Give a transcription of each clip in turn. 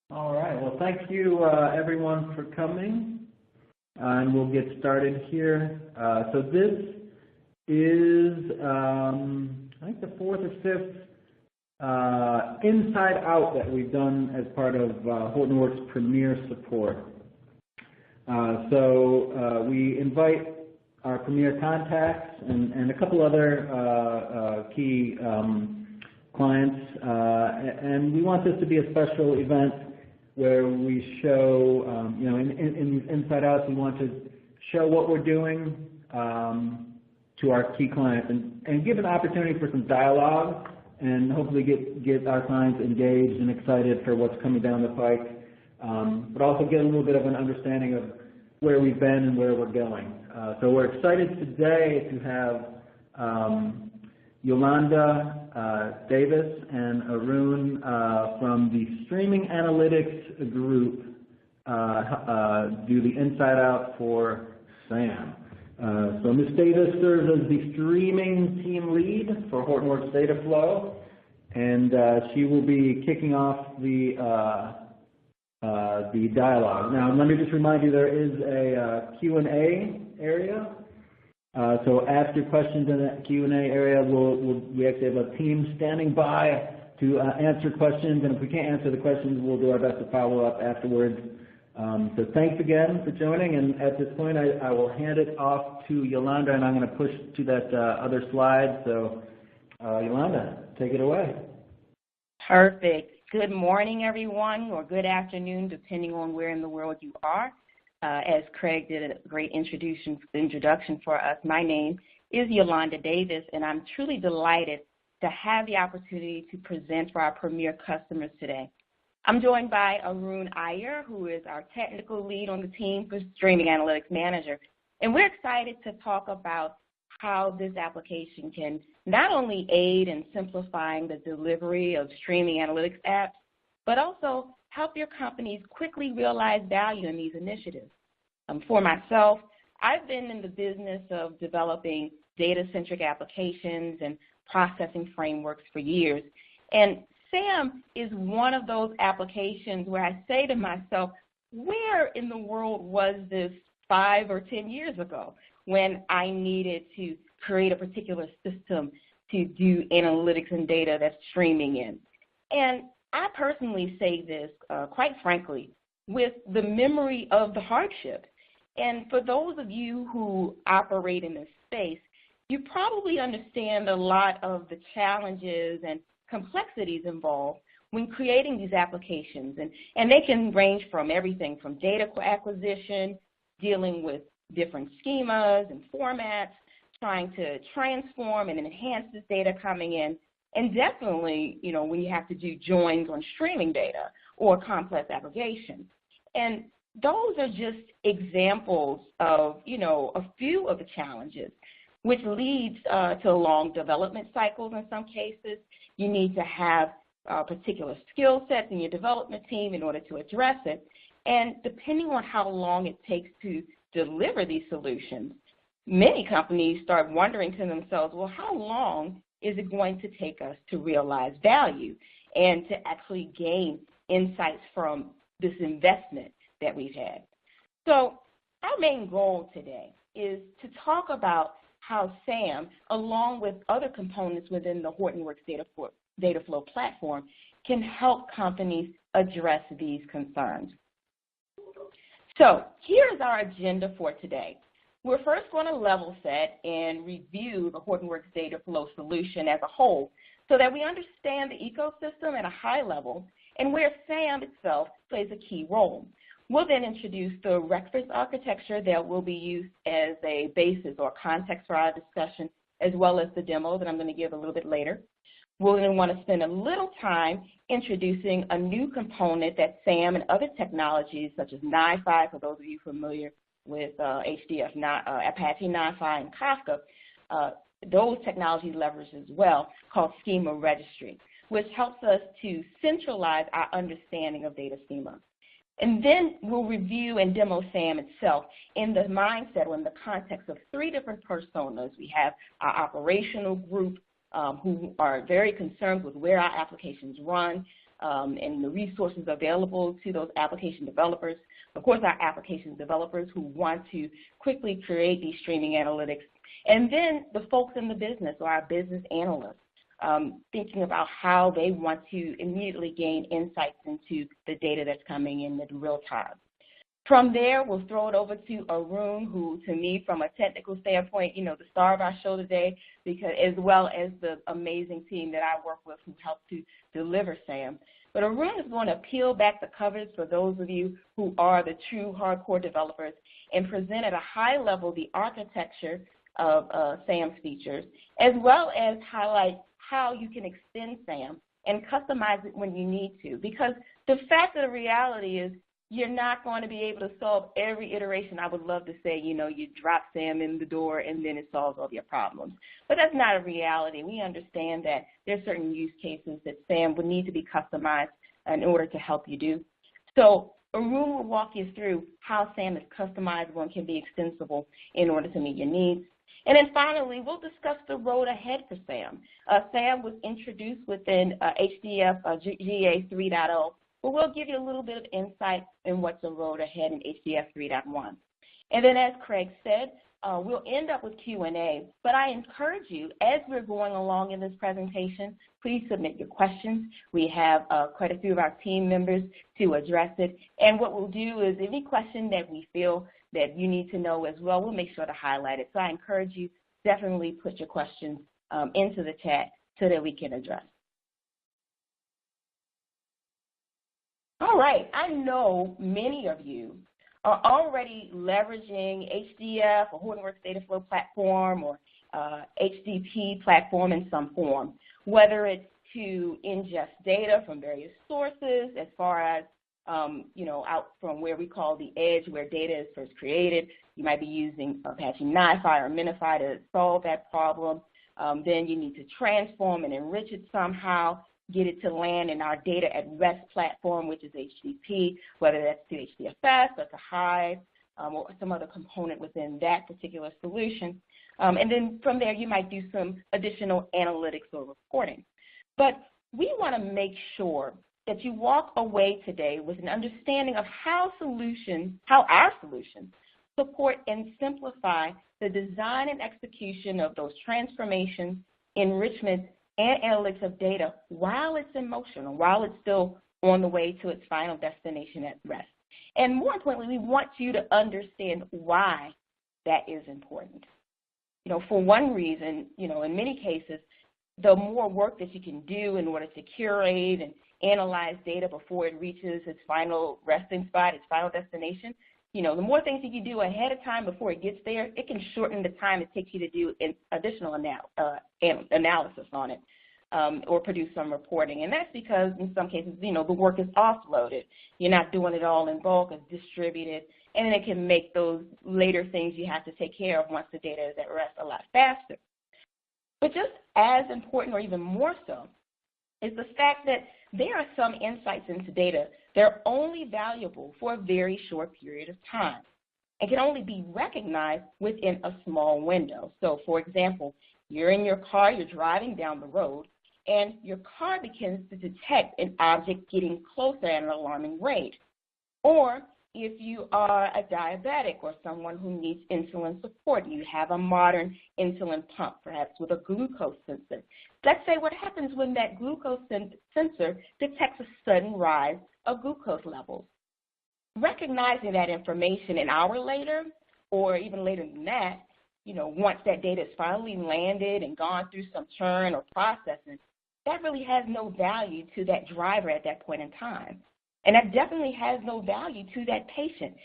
All right. Well, thank you, everyone, for coming. And we'll get started here. So this is, I think, the fourth or fifth Inside Out that we've done as part of Hortonworks Premier support. So we invite our Premier contacts and a couple other key clients, and we want this to be a special event where we show, in Inside Out, we want to show what we're doing to our key clients and give an opportunity for some dialogue and hopefully get our clients engaged and excited for what's coming down the pike, but also get a little bit of an understanding of where we've been and where we're going. So we're excited today to have Yolanda Davis and Arun from the Streaming Analytics Group do the Inside Out for SAM. So Ms. Davis serves as the streaming team lead for Hortonworks Data Flow, and she will be kicking off the dialogue. Now, let me just remind you, there is a Q&A area. So ask your questions in that Q&A area. We actually have a team standing by to answer questions, and if we can't answer the questions, we'll do our best to follow up afterwards. So thanks again for joining, and at this point, I will hand it off to Yolanda, and I'm going to push to that other slide. So Yolanda, take it away. Perfect. Good morning, everyone, or good afternoon, depending on where in the world you are. As Craig did a great introduction for us, my name is Yolanda Davis, and I'm truly delighted to have the opportunity to present for our Premier customers today. I'm joined by Arun Iyer, who is our technical lead on the team for Streaming Analytics Manager, and we're excited to talk about how this application can not only aid in simplifying the delivery of streaming analytics apps, but also help your companies quickly realize value in these initiatives. For myself, I've been in the business of developing data-centric applications and processing frameworks for years. And SAM is one of those applications where I say to myself, where in the world was this 5 or 10 years ago when I needed to create a particular system to do analytics and data that's streaming in? And I personally say this, quite frankly, with the memory of the hardship. And for those of you who operate in this space, you probably understand a lot of the challenges and complexities involved when creating these applications. And they can range from everything from data acquisition, dealing with different schemas and formats, trying to transform and enhance this data coming in, and definitely, when you have to do joins on streaming data or complex aggregations. And those are just examples of, a few of the challenges, which leads to long development cycles in some cases. You need to have particular skill sets in your development team in order to address it. And depending on how long it takes to deliver these solutions, many companies start wondering to themselves, well, how long is it going to take us to realize value and to actually gain insights from this investment that we've had? So our main goal today is to talk about how SAM, along with other components within the Hortonworks Data Flow platform, can help companies address these concerns. So here's our agenda for today. We're first going to level set and review the Hortonworks Data Flow solution as a whole so that we understand the ecosystem at a high level and where SAM itself plays a key role. We'll then introduce the breakfast architecture that will be used as a basis or context for our discussion, as well as the demo that I'm going to give a little bit later. We'll then want to spend a little time introducing a new component that SAM and other technologies such as NiFi, for those of you familiar with HDF, Apache NiFi, and Kafka, those technologies leverage as well, called schema registry, which helps us to centralize our understanding of data schema. And then we'll review and demo SAM itself in the mindset or in the context of 3 different personas. We have our operational group who are very concerned with where our applications run. and the resources available to those application developers. Of course, our application developers who want to quickly create these streaming analytics. And then the folks in the business, or our business analysts, thinking about how they want to immediately gain insights into the data that's coming in real time. From there, we'll throw it over to Arun, who, to me, from a technical standpoint, the star of our show today, because as well as the amazing team that I work with who helped to deliver SAM. But Arun is going to peel back the covers for those of you who are the true hardcore developers and present at a high level the architecture of SAM's features, as well as highlight how you can extend SAM and customize it when you need to. Because the fact of the reality is you're not going to be able to solve every iteration. I would love to say, you drop SAM in the door and then it solves all your problems. But that's not a reality. We understand that there are certain use cases that SAM would need to be customized in order to help you do. So Arun will walk you through how SAM is customizable and can be extensible in order to meet your needs. And then finally, we'll discuss the road ahead for SAM. SAM was introduced within HDF GA 3.0, but we'll give you a little bit of insight in what's the road ahead in HDF 3.1. And then as Craig said, we'll end up with Q&A, but I encourage you, as we're going along in this presentation, please submit your questions. We have quite a few of our team members to address it, and what we'll do is any question that we feel that you need to know as well, we'll make sure to highlight it. So I encourage you, definitely put your questions into the chat so that we can address. All right, I know many of you are already leveraging HDF or Hortonworks Data Flow Platform or HDP platform in some form, whether it's to ingest data from various sources as far as out from where we call the edge, where data is first created. You might be using Apache NiFi or Minify to solve that problem. Then you need to transform and enrich it somehow, get it to land in our data at rest platform, which is HDP, whether that's to HDFS or to Hive or some other component within that particular solution. And then from there, you might do some additional analytics or reporting. But we want to make sure that you walk away today with an understanding of how our solutions support and simplify the design and execution of those transformations, enrichment, and analytics of data while it's in motion or while it's still on the way to its final destination at rest. And more importantly, we want you to understand why that is important. For one reason, in many cases, the more work that you can do in order to curate and analyze data before it reaches its final resting spot, its final destination, the more things that you do ahead of time before it gets there, it can shorten the time it takes you to do additional analysis on it or produce some reporting. And that's because in some cases, the work is offloaded. You're not doing it all in bulk, it's distributed, and then it can make those later things you have to take care of once the data is at rest a lot faster. But just as important or even more so is the fact that there are some insights into data that are only valuable for a very short period of time and can only be recognized within a small window. So, for example, you're in your car, you're driving down the road, and your car begins to detect an object getting closer at an alarming rate. Or if you are a diabetic or someone who needs insulin support, you have a modern insulin pump, perhaps with a glucose sensor. Let's say what happens when that glucose sensor detects a sudden rise of glucose levels. Recognizing that information an hour later, or even later than that, once that data is finally landed and gone through some churn or processing, that really has no value to that driver at that point in time. And that definitely has no value to that patient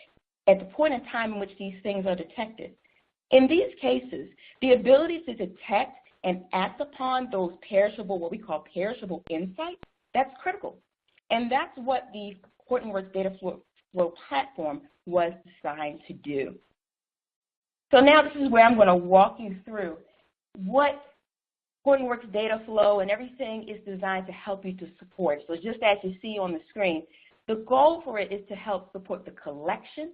at the point in time in which these things are detected. In these cases, the ability to detect and act upon those perishable, what we call perishable insights, that's critical. And that's what the Hortonworks Data Flow Platform was designed to do. So now this is where I'm going to walk you through what Hortonworks Data Flow and everything is designed to help you to support. So just as you see on the screen, the goal for it is to help support the collection,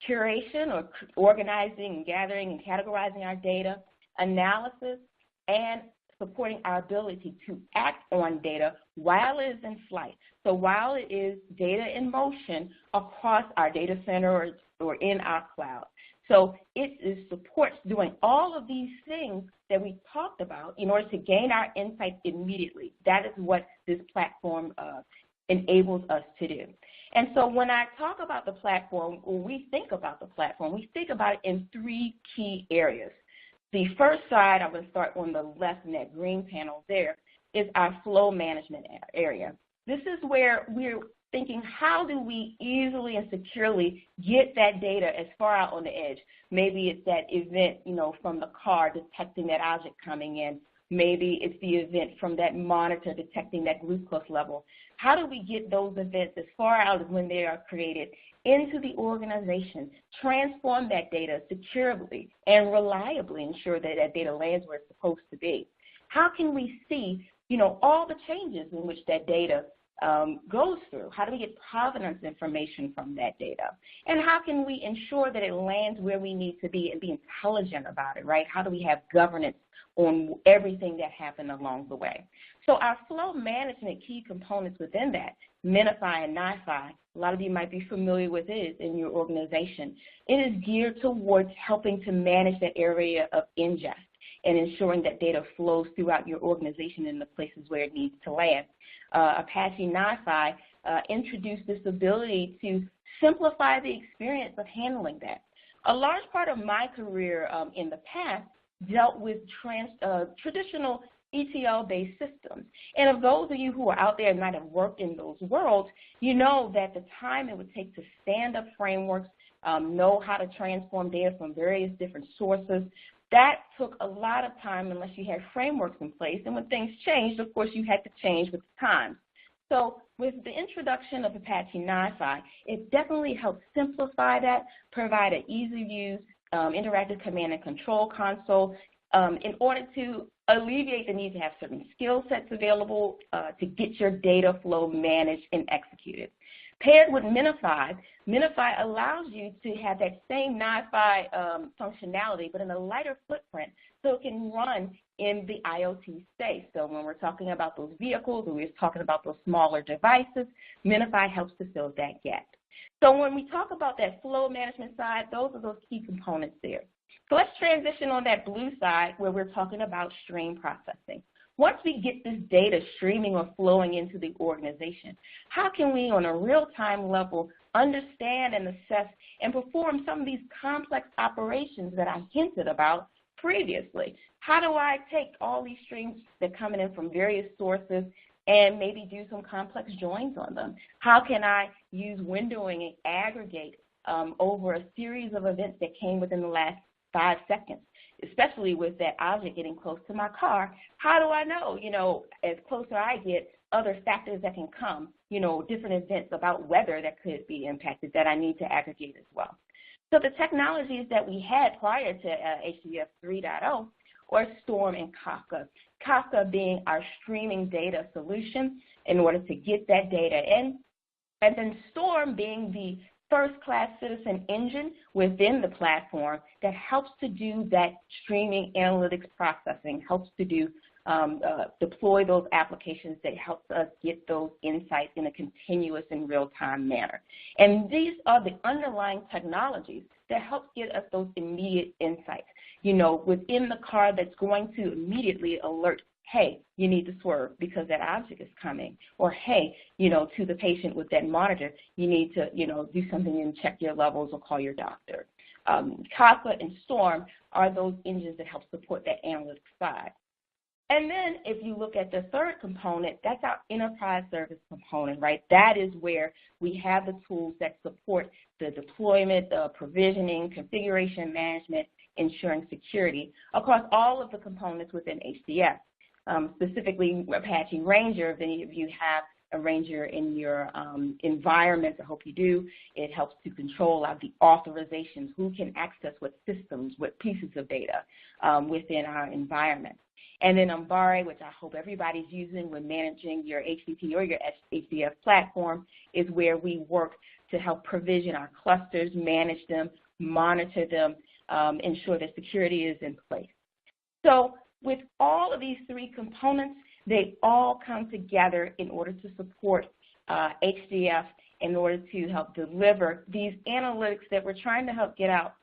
curation, or organizing and gathering and categorizing our data, analysis, and supporting our ability to act on data while it is in flight. So while it is data in motion across our data center or in our cloud. So it supports doing all of these things that we talked about in order to gain our insights immediately. That is what this platform enables us to do. And so when I talk about the platform, or we think about the platform, we think about it in three key areas. The first side, I'm going to start on the left in that green panel there, is our flow management area. This is where we're thinking, how do we easily and securely get that data as far out on the edge? Maybe it's that event, from the car detecting that object coming in. Maybe it's the event from that monitor detecting that glucose level. How do we get those events as far out as when they are created into the organization, transform that data securely and reliably, ensure that that data lands where it's supposed to be? How can we see, all the changes in which that data goes through? How do we get provenance information from that data? And how can we ensure that it lands where we need to be and be intelligent about it, right? How do we have governance on everything that happened along the way? So our flow management key components within that, Minify and NiFi, a lot of you might be familiar with it in your organization. It is geared towards helping to manage that area of ingest and ensuring that data flows throughout your organization in the places where it needs to land. Apache NiFi introduced this ability to simplify the experience of handling that. A large part of my career in the past dealt with traditional ETL-based systems. And of those of you who are out there and might have worked in those worlds, you know that the time it would take to stand up frameworks, know how to transform data from various different sources, that took a lot of time unless you had frameworks in place. And when things changed, of course, you had to change with the times. So with the introduction of Apache NiFi, it definitely helped simplify that, provide an easy-to-use interactive command and control console in order to alleviate the need to have certain skill sets available to get your data flow managed and executed. Paired with Minify, Minify allows you to have that same NiFi functionality, but in a lighter footprint, so it can run in the IoT space. So when we're talking about those vehicles, or we're talking about those smaller devices, Minify helps to fill that gap. So when we talk about that flow management side, those are those key components there. So let's transition on that blue side where we're talking about stream processing. Once we get this data streaming or flowing into the organization, how can we on a real-time level understand and assess and perform some of these complex operations that I hinted about previously? How do I take all these streams that are coming in from various sources and maybe do some complex joins on them? How can I use windowing and aggregate over a series of events that came within the last 5 seconds, especially with that object getting close to my car? How do I know, as closer I get, other factors that can come, different events about weather that could be impacted that I need to aggregate as well? So the technologies that we had prior to HDF 3.0 were Storm and Kafka. Kafka being our streaming data solution in order to get that data in, and then Storm being the first-class citizen engine within the platform that helps to do that streaming analytics processing, helps to do deploy those applications that helps us get those insights in a continuous and real-time manner. And these are the underlying technologies that help get us those immediate insights, within the car that's going to immediately alert, hey, you need to swerve because that object is coming. Or, hey, to the patient with that monitor, you need to, do something and check your levels or call your doctor. Kafka and Storm are those engines that help support that analytics side. And then if you look at the third component, that's our enterprise service component, right? That is where we have the tools that support the deployment, the provisioning, configuration management, ensuring security across all of the components within HDF. Specifically Apache Ranger, if any of you have a Ranger in your environment, I hope you do. It helps to control out the authorizations, who can access what systems, what pieces of data within our environment. And then Ambare, which I hope everybody's using when managing your HCP or your HDF platform, is where we work to help provision our clusters, manage them, monitor them, ensure that security is in place. So with all of these three components, they all come together in order to support HDF in order to help deliver these analytics that we're trying to help get out.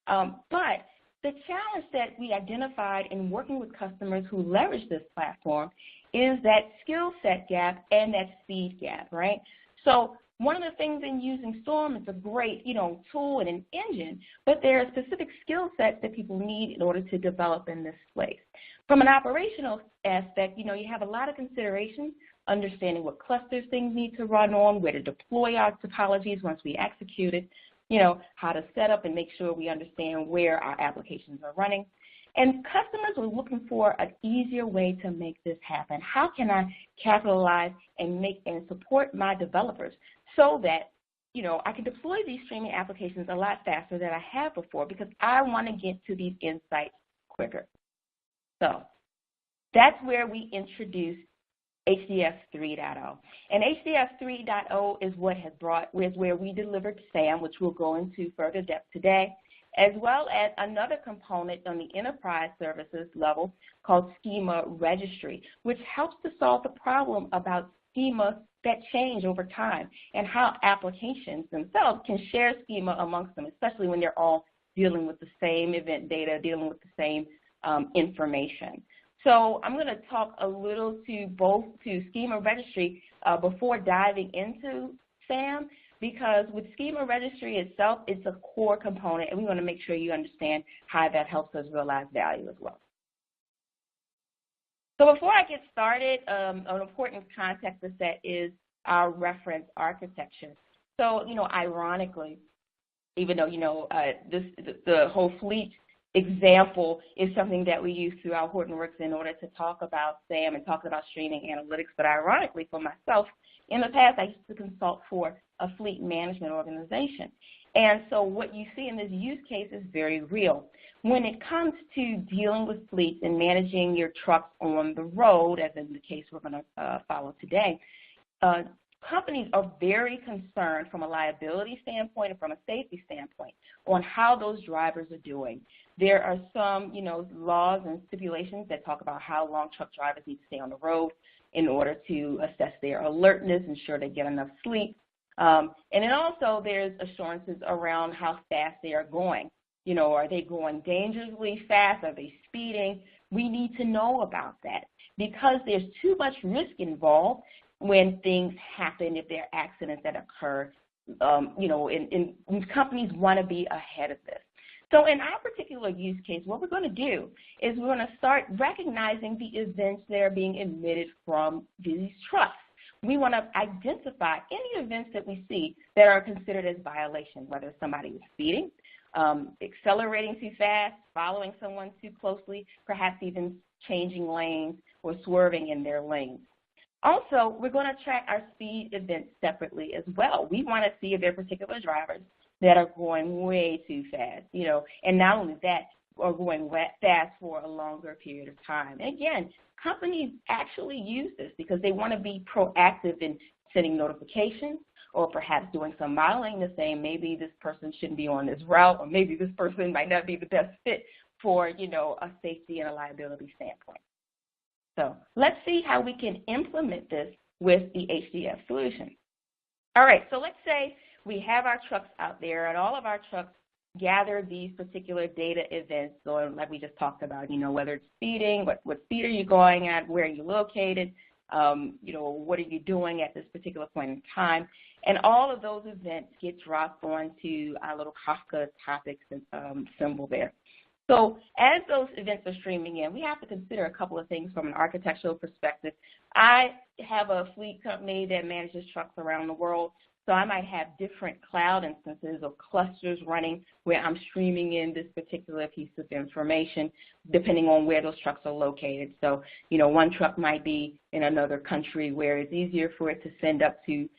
But the challenge that we identified in working with customers who leverage this platform is that skill set gap and that speed gap, right? So one of the things in using Storm, it's a great, tool and an engine, but there are specific skill sets that people need in order to develop in this space. From an operational aspect, you have a lot of considerations, understanding what clusters things need to run on, where to deploy our topologies once we execute it, how to set up and make sure we understand where our applications are running. And customers are looking for an easier way to make this happen. How can I capitalize and support my developers so that, I can deploy these streaming applications a lot faster than I have before because I want to get to these insights quicker. So that's where we introduce HDF 3.0. And HDF 3.0 is where we delivered SAM, which we'll go into further depth today, as well as another component on the enterprise services level called schema registry, which helps to solve the problem about schema that change over time and how applications themselves can share schema amongst them, especially when they're all dealing with the same event data, dealing with the same information. So I'm going to talk a little to schema registry before diving into SAM, because with schema registry itself, it's a core component, and we want to make sure you understand how that helps us realize value as well. So before I get started, an important context to set is our reference architecture. So, ironically, even though, the whole fleet example is something that we use throughout Hortonworks in order to talk about SAM and talk about streaming analytics, but ironically for myself, in the past I used to consult for a fleet management organization. And so what you see in this use case is very real. When it comes to dealing with fleets and managing your trucks on the road, as in the case we're going to follow today, companies are very concerned from a liability standpoint and from a safety standpoint on how those drivers are doing. There are some, laws and stipulations that talk about how long truck drivers need to stay on the road in order to assess their alertness, ensure they get enough sleep. And then also there's assurances around how fast they are going. Are they going dangerously fast? Are they speeding? We need to know about that because there's too much risk involved when things happen, if there are accidents that occur, and companies want to be ahead of this. So in our particular use case, what we're going to do is we're going to start recognizing the events that are being emitted from these trucks. We want to identify any events that we see that are considered as violations, whether somebody is speeding, accelerating too fast, following someone too closely, perhaps even changing lanes or swerving in their lanes. Also, we're going to track our speed events separately as well. We want to see if there are particular drivers that are going way too fast, and not only that, are going fast for a longer period of time. And again, companies actually use this because they want to be proactive in sending notifications or perhaps doing some modeling to say maybe this person shouldn't be on this route or maybe this person might not be the best fit for, a safety and a liability standpoint. So let's see how we can implement this with the HDF solution. All right, so let's say we have our trucks out there and all of our trucks gather these particular data events, so like we just talked about, whether it's speeding, what speed are you going at, where are you located, what are you doing at this particular point in time, and all of those events get dropped onto our little Kafka topics symbol there. So as those events are streaming in, we have to consider a couple of things from an architectural perspective. I have a fleet company that manages trucks around the world, so I might have different cloud instances or clusters running where I'm streaming in this particular piece of information depending on where those trucks are located. So, one truck might be in another country where it's easier for it to send up to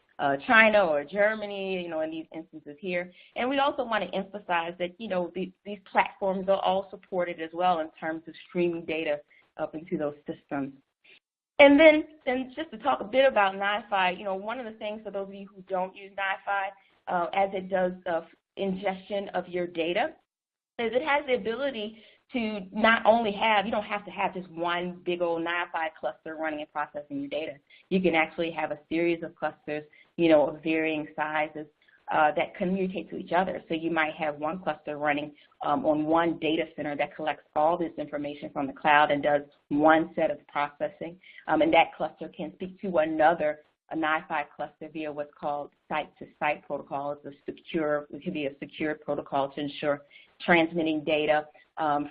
China or Germany, in these instances here. And we also want to emphasize that, these platforms are all supported as well in terms of streaming data up into those systems. And then just to talk a bit about NiFi, one of the things for those of you who don't use NiFi, as it does ingestion of your data, is it has the ability to not only have, you don't have to have just one big old NiFi cluster running and processing your data. You can actually have a series of clusters, of varying sizes that communicate to each other. So you might have one cluster running on one data center that collects all this information from the cloud and does one set of processing, and that cluster can speak to another, a NiFi cluster via what's called site-to-site protocol. It can be a secure protocol to ensure transmitting data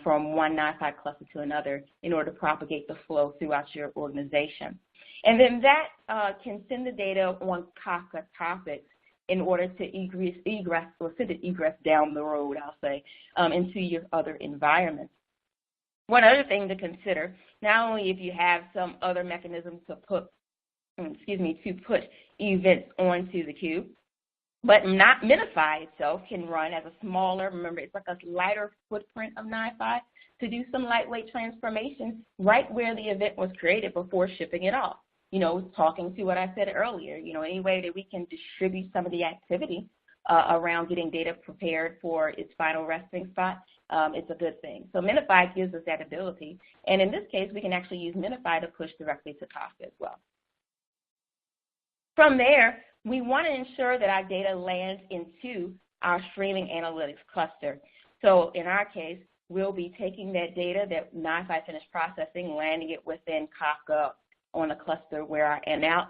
from one NiFi cluster to another in order to propagate the flow throughout your organization. And then that can send the data on Kafka topics in order to send it egress down the road, I'll say, into your other environments. One other thing to consider, not only if you have some other mechanisms to put events onto the queue, but Minify itself can run as a smaller, remember, it's like a lighter footprint of NiFi to do some lightweight transformations right where the event was created before shipping it off. Talking to what I said earlier, any way that we can distribute some of the activity around getting data prepared for its final resting spot, it's a good thing. So Minify gives us that ability. And in this case, we can actually use Minify to push directly to Kafka as well. From there, we want to ensure that our data lands into our streaming analytics cluster. So in our case, we'll be taking that data that NiFi finished processing, landing it within Kafka on a cluster where our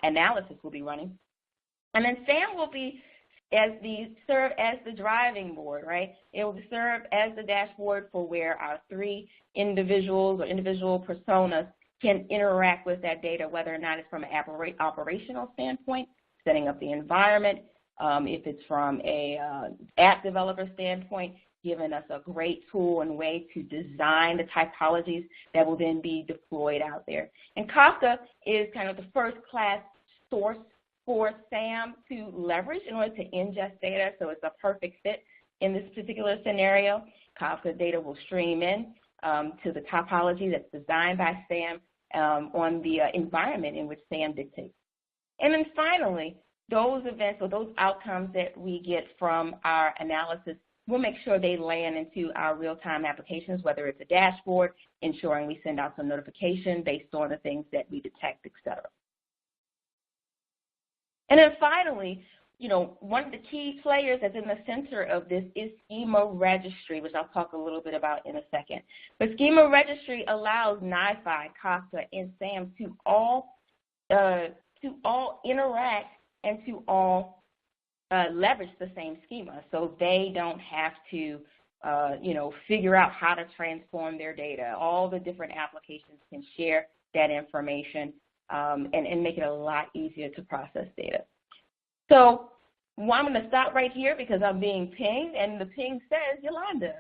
analysis will be running. And then SAM will be serve as the driving board, right? It will serve as the dashboard for where our three individuals or individual personas can interact with that data, whether or not it's from an operational standpoint, setting up the environment, if it's from a app developer standpoint, giving us a great tool and way to design the typologies that will then be deployed out there. And Kafka is kind of the first-class source for SAM to leverage in order to ingest data, so it's a perfect fit in this particular scenario. Kafka data will stream in to the topology that's designed by SAM on the environment in which SAM dictates. And then finally, those events or those outcomes that we get from our analysis, we'll make sure they land into our real-time applications, whether it's a dashboard, ensuring we send out some notification based on the things that we detect, et cetera. And then finally, one of the key players that's in the center of this is Schema Registry, which I'll talk a little bit about in a second. But Schema Registry allows NiFi, Kafka, and SAM to all interact and to all leverage the same schema, so they don't have to, figure out how to transform their data. All the different applications can share that information and make it a lot easier to process data. So I'm going to stop right here because I'm being pinged, and the ping says, Yolanda,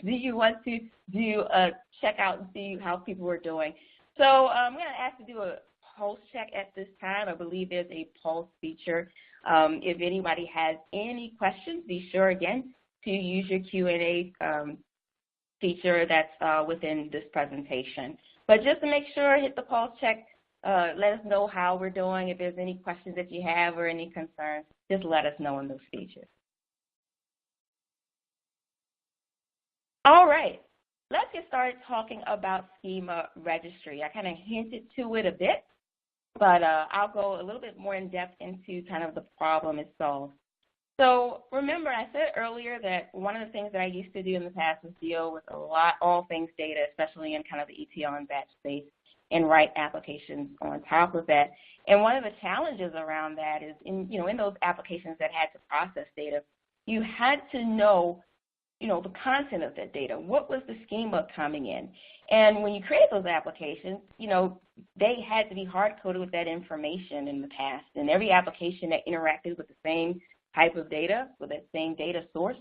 do you want to check out and see how people are doing? So I'm going to ask to do a pulse check at this time. I believe there's a pulse feature. If anybody has any questions, be sure, again, to use your Q&A feature that's within this presentation. But just to make sure, hit the pulse check. Let us know how we're doing. If there's any questions that you have or any concerns, just let us know in those features. All right, let's get started talking about Schema Registry. I kind of hinted to it a bit, but I'll go a little bit more in depth into kind of the problem itself. So remember, I said earlier that one of the things that I used to do in the past was deal with all things data, especially in kind of the ETL and batch space, and write applications on top of that. And one of the challenges around that is in those applications that had to process data, you had to know the content of that data. What was the schema coming in? And when you create those applications, they had to be hard-coded with that information in the past. And every application that interacted with the same type of data, with that same data source,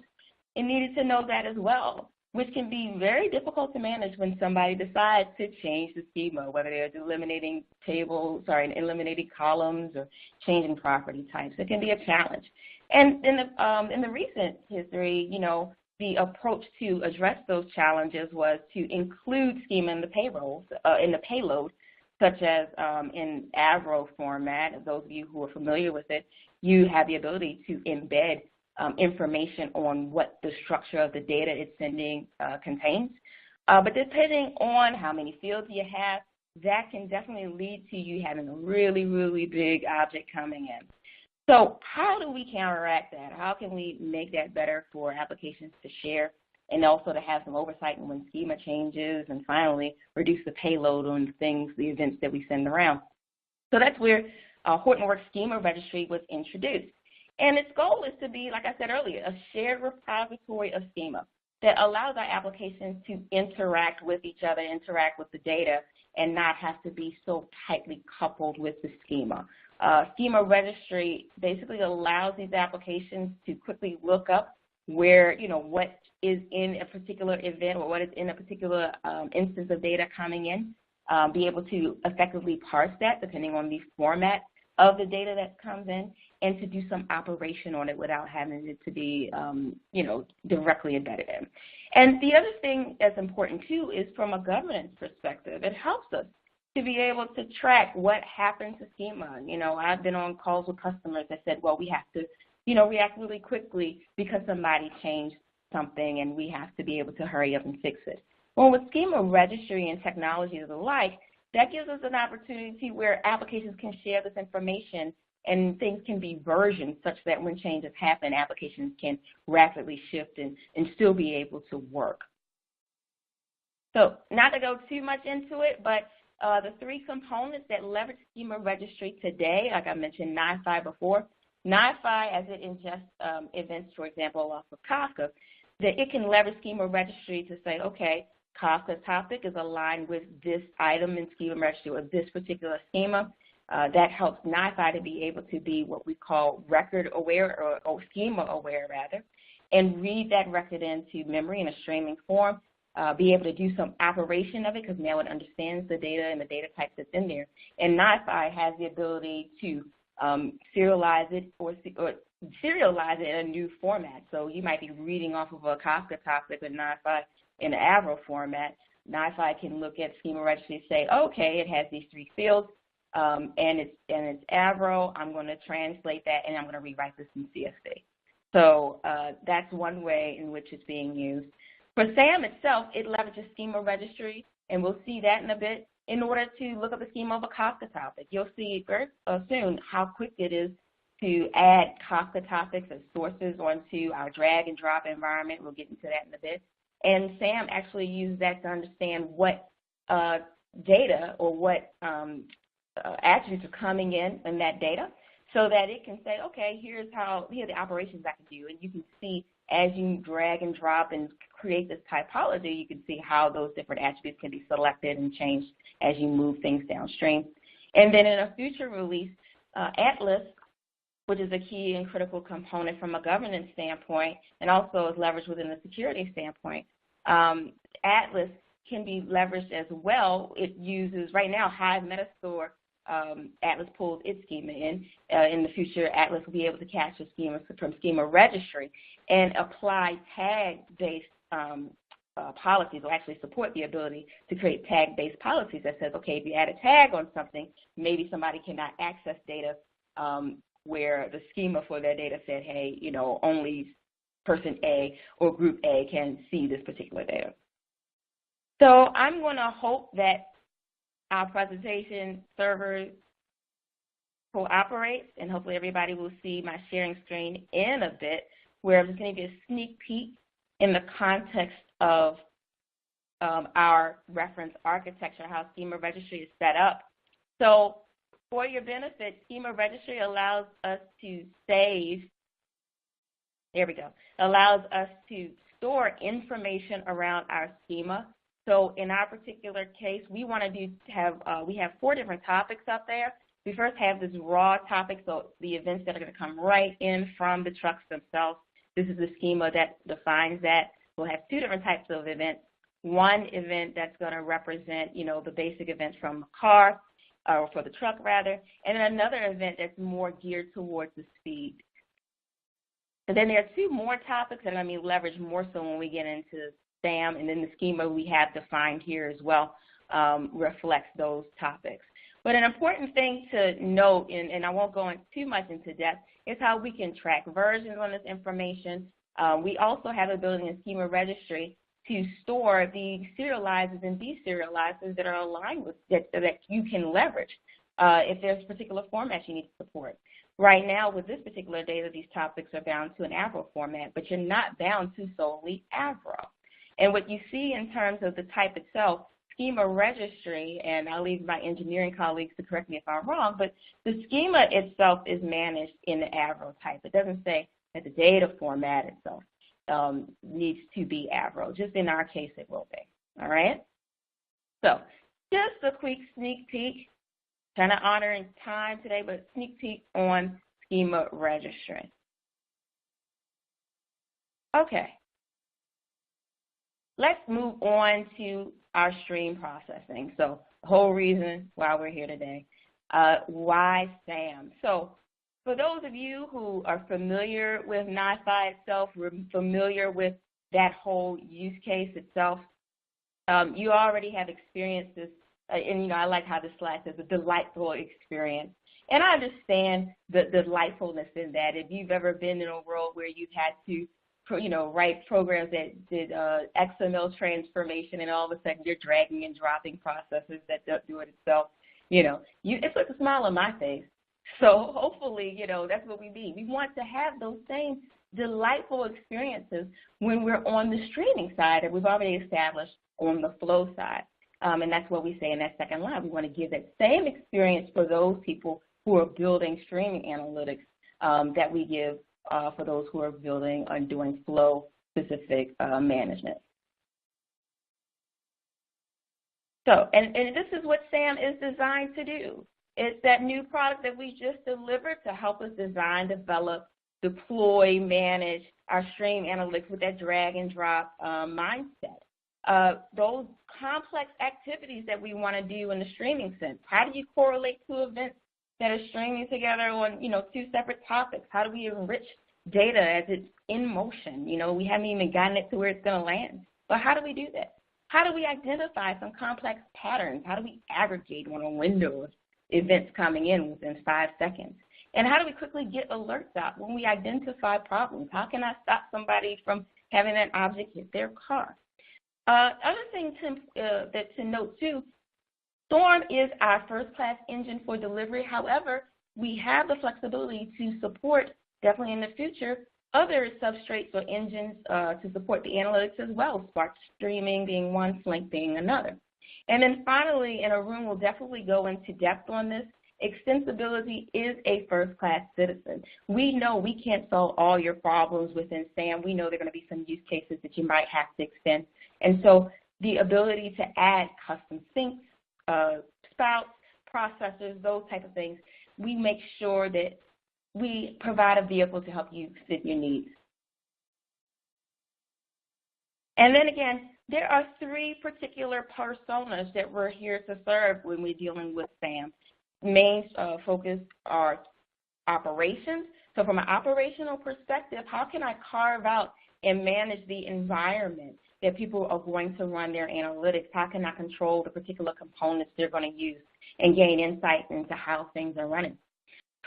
it needed to know that as well, which can be very difficult to manage when somebody decides to change the schema, whether they're eliminating eliminating columns or changing property types. It can be a challenge. And in the recent history, the approach to address those challenges was to include schema in the payload, such as in Avro format. Those of you who are familiar with it, you have the ability to embed information on what the structure of the data it's sending contains. But depending on how many fields you have, that can definitely lead to you having a really, really big object coming in. So how do we counteract that? How can we make that better for applications to share and also to have some oversight when schema changes, and finally reduce the payload on things, the events that we send around? So that's where Hortonworks Schema Registry was introduced. And its goal is to be, like I said earlier, a shared repository of schema that allows our applications to interact with each other, interact with the data, and not have to be so tightly coupled with the schema. Schema Registry basically allows these applications to quickly look up where, what is in a particular event or what is in a particular instance of data coming in, be able to effectively parse that depending on the format of the data that comes in, and to do some operation on it without having it to be, directly embedded in. And the other thing that's important, too, is from a governance perspective. It helps us to be able to track what happened to schema. I've been on calls with customers that said, well, we have to, react really quickly because somebody changed something, and we have to be able to hurry up and fix it. Well, with Schema Registry and technologies alike, that gives us an opportunity where applications can share this information and things can be versioned such that when changes happen, applications can rapidly shift and still be able to work. So not to go too much into it, but the three components that leverage Schema Registry today, like I mentioned NiFi before, NiFi, as it ingests events, for example, off of Kafka, that it can leverage Schema Registry to say, okay, Kafka topic is aligned with this item in Schema Registry or this particular schema. That helps NiFi to be able to be what we call record aware or schema aware rather, and read that record into memory in a streaming form, be able to do some operation of it because now it understands the data and the data type that's in there. And NiFi has the ability to serialize it or serialize it in a new format. So you might be reading off of a Kafka topic with NiFi in an Avro format. NiFi can look at Schema Registry and say, okay, it has these three fields, and it's Avro. I'm going to translate that, and I'm going to rewrite this in CSV. So that's one way in which it's being used. For SAM itself, it leverages Schema Registry, and we'll see that in a bit, in order to look up the schema of a Kafka topic. You'll see very soon how quick it is to add Kafka topics as sources onto our drag and drop environment. We'll get into that in a bit. And SAM actually uses that to understand what data or what attributes are coming in that data, so that it can say, okay, here are the operations I can do. And you can see as you drag and drop and create this typology, you can see how those different attributes can be selected and changed as you move things downstream. And then in a future release, Atlas, which is a key and critical component from a governance standpoint and also is leveraged within the security standpoint, Atlas can be leveraged as well. It uses, right now, Hive Metastore, Atlas pulls its schema in. In the future, Atlas will be able to capture schemas from Schema Registry and apply tag-based policies, or actually support the ability to create tag-based policies that says, okay, if you add a tag on something, maybe somebody cannot access data where the schema for their data said, hey, only person A or group A can see this particular data. So I'm going to hope that our presentation server cooperates, and hopefully everybody will see my sharing screen in a bit, where I'm just going to give a sneak peek in the context of our reference architecture, how Schema Registry is set up. So for your benefit, Schema Registry allows us to save, there we go, allows us to store information around our schema. So in our particular case, we want to we have 4 different topics up there. We first have this raw topic, so the events that are going to come right in from the trucks themselves. This is the schema that defines that. We'll have 2 different types of events. One event that's going to represent, the basic events from a car, or for the truck rather, and then another event that's more geared towards the speed. And then there are 2 more topics that are going to be leveraged more so when we get into SAM, and then the schema we have defined here as well reflects those topics. But an important thing to note, and I won't go too much into depth, is how we can track versions on this information. We also have the ability in Schema Registry to store the serializers and deserializers that are aligned with that you can leverage if there's particular formats you need to support. Right now, with this particular data, these topics are bound to an Avro format, but you're not bound to solely Avro. And what you see in terms of the type itself, schema registry, and I'll leave my engineering colleagues to correct me if I'm wrong, but the schema itself is managed in the Avro type. It doesn't say that the data format itself needs to be Avro. Just in our case, it will be. All right? So just a quick sneak peek, kind of honoring time today, but sneak peek on schema registry. Okay. Let's move on to our stream processing. So the whole reason why we're here today, why SAM? So for those of you who are familiar with NiFi itself, familiar with that whole use case itself, you already have experienced this, and I like how this slide says a delightful experience. And I understand the delightfulness in that. If you've ever been in a world where you've had to write programs that did XML transformation, and all of a sudden you're dragging and dropping processes that don't do it itself, it puts a smile on my face. So hopefully, that's what we need. We want to have those same delightful experiences when we're on the streaming side that we've already established on the flow side. And that's what we say in that second line. We want to give that same experience for those people who are building streaming analytics that we give for those who are building and doing flow-specific management. So, and this is what SAM is designed to do. It's that new product that we just delivered to help us design, develop, deploy, manage our stream analytics with that drag and drop mindset. Those complex activities that we want to do in the streaming sense. How do you correlate two events that are streaming together on, two separate topics? How do we enrich data as it's in motion? We haven't even gotten it to where it's going to land. But how do we do that? How do we identify some complex patterns? How do we aggregate on a window of events coming in within 5 seconds? And how do we quickly get alerts out when we identify problems? How can I stop somebody from having that object hit their car? Other thing to note too, Storm is our first-class engine for delivery. However, we have the flexibility to support, definitely in the future, other substrates or engines to support the analytics as well, Spark Streaming being one, Flink being another. And then finally, in Arun will definitely go into depth on this, extensibility is a first-class citizen. We know we can't solve all your problems within SAM. We know there are going to be some use cases that you might have to extend. And so the ability to add custom syncs, spouts, processors, those type of things, we make sure that we provide a vehicle to help you fit your needs. And then again, there are 3 particular personas that we're here to serve when we're dealing with SAM. Main focus are operations. So from an operational perspective, how can I carve out and manage the environment that people are going to run their analytics? How can I control the particular components they're going to use and gain insight into how things are running?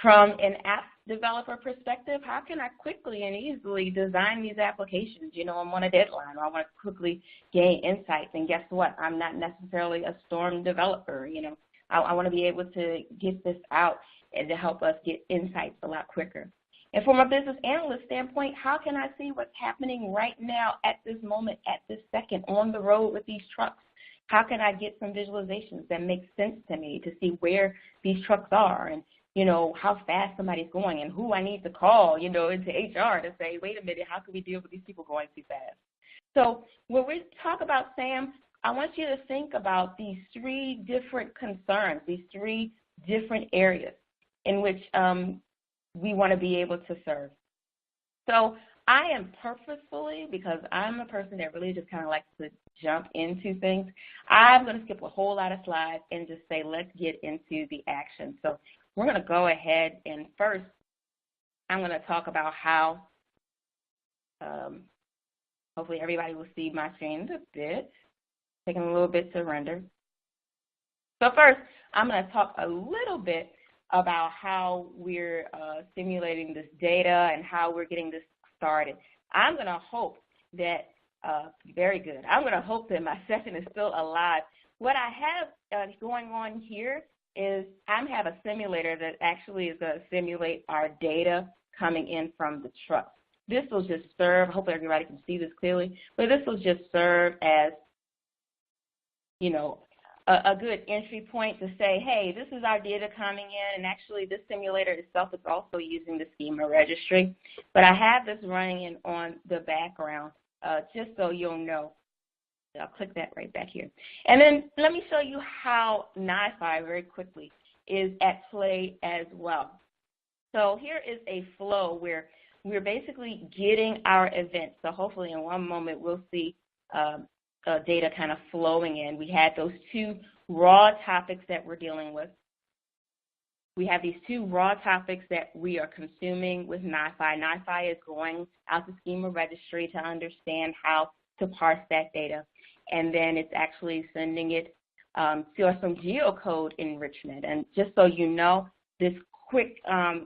From an app developer perspective, how can I quickly and easily design these applications? I'm on a deadline, or I want to quickly gain insights. And guess what? I'm not necessarily a Storm developer. I want to be able to get this out and to help us get insights a lot quicker. And from a business analyst standpoint, how can I see what's happening right now at this moment, at this second, on the road with these trucks? How can I get some visualizations that make sense to me to see where these trucks are and, how fast somebody's going and who I need to call, into HR to say, wait a minute, how can we deal with these people going too fast? So when we talk about SAM, I want you to think about these 3 different concerns, these 3 different areas in which we want to be able to serve. So I am purposefully, because I'm a person that really just kind of likes to jump into things, I'm going to skip a whole lot of slides and just say, let's get into the action. So we're going to go ahead, and first I'm going to talk about how, hopefully everybody will see my screen a bit, taking a little bit to render. So first, I'm going to talk a little bit about how we're simulating this data and how we're getting this started. I'm going to hope that Very good. I'm going to hope that my session is still alive. What I have going on here is I have a simulator that actually is going to simulate our data coming in from the truck. This will just serve, hopefully everybody can see this clearly, but this will just serve as, you know, a good entry point to say, hey, this is our data coming in, and actually this simulator itself is also using the schema registry. But I have this running in on the background just so you'll know. I'll click that right back here. And then let me show you how NiFi very quickly is at play as well. So here is a flow where we're basically getting our events. So hopefully in one moment we'll see data kind of flowing in. We had those two raw topics that we're dealing with. We have these two raw topics that we are consuming with NiFi. NiFi is going out to schema registry to understand how to parse that data. And then it's actually sending it to some geocode enrichment. And just so you know, this quick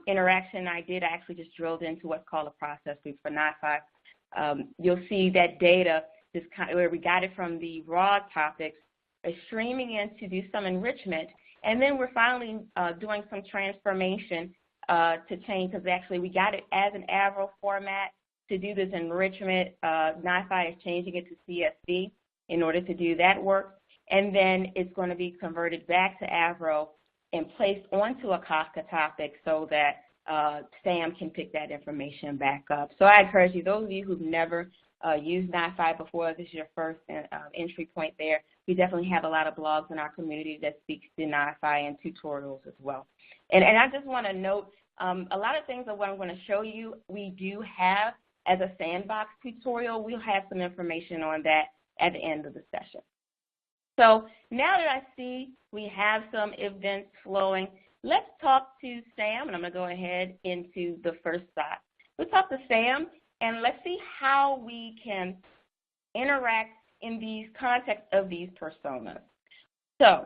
interaction I did, I actually just drilled into what's called a process group for NiFi. You'll see that data, this kind of, where we got it from the raw topics, is streaming in to do some enrichment. And then we're finally doing some transformation to change, because actually we got it as an Avro format to do this enrichment. NiFi is changing it to CSV in order to do that work. And then it's going to be converted back to Avro and placed onto a Kafka topic so that Sam can pick that information back up. So I encourage you, those of you who've never used NiFi before, this is your first entry point there. We definitely have a lot of blogs in our community that speaks to NiFi and tutorials as well. And I just want to note, a lot of things of what I'm going to show you, we do have as a sandbox tutorial. We'll have some information on that at the end of the session. So now that I see we have some events flowing, let's talk to Sam, and I'm going to go ahead into the first slide. Let's talk to Sam, and let's see how we can interact in these contexts of these personas. So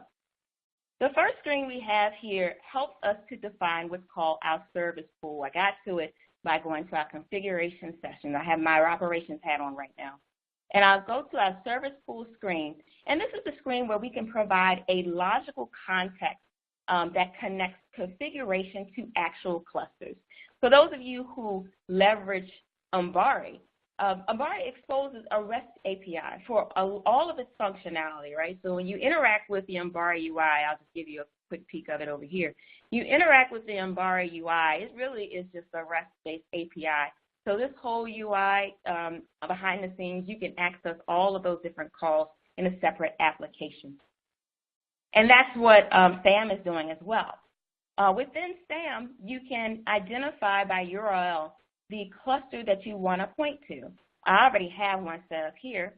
the first screen we have here helps us to define what's called our service pool. I got to it by going to our configuration session. I have my operations hat on right now. And I'll go to our service pool screen. And this is the screen where we can provide a logical context that connects configuration to actual clusters. For those of you who leverage Ambari, Ambari exposes a REST API for all of its functionality, right? So when you interact with the Ambari UI, I'll just give you a quick peek of it over here. You interact with the Ambari UI, it really is just a REST-based API. So this whole UI behind the scenes, you can access all of those different calls in a separate application. And that's what SAM is doing as well. Within SAM, you can identify by URL the cluster that you want to point to. I already have one set up here,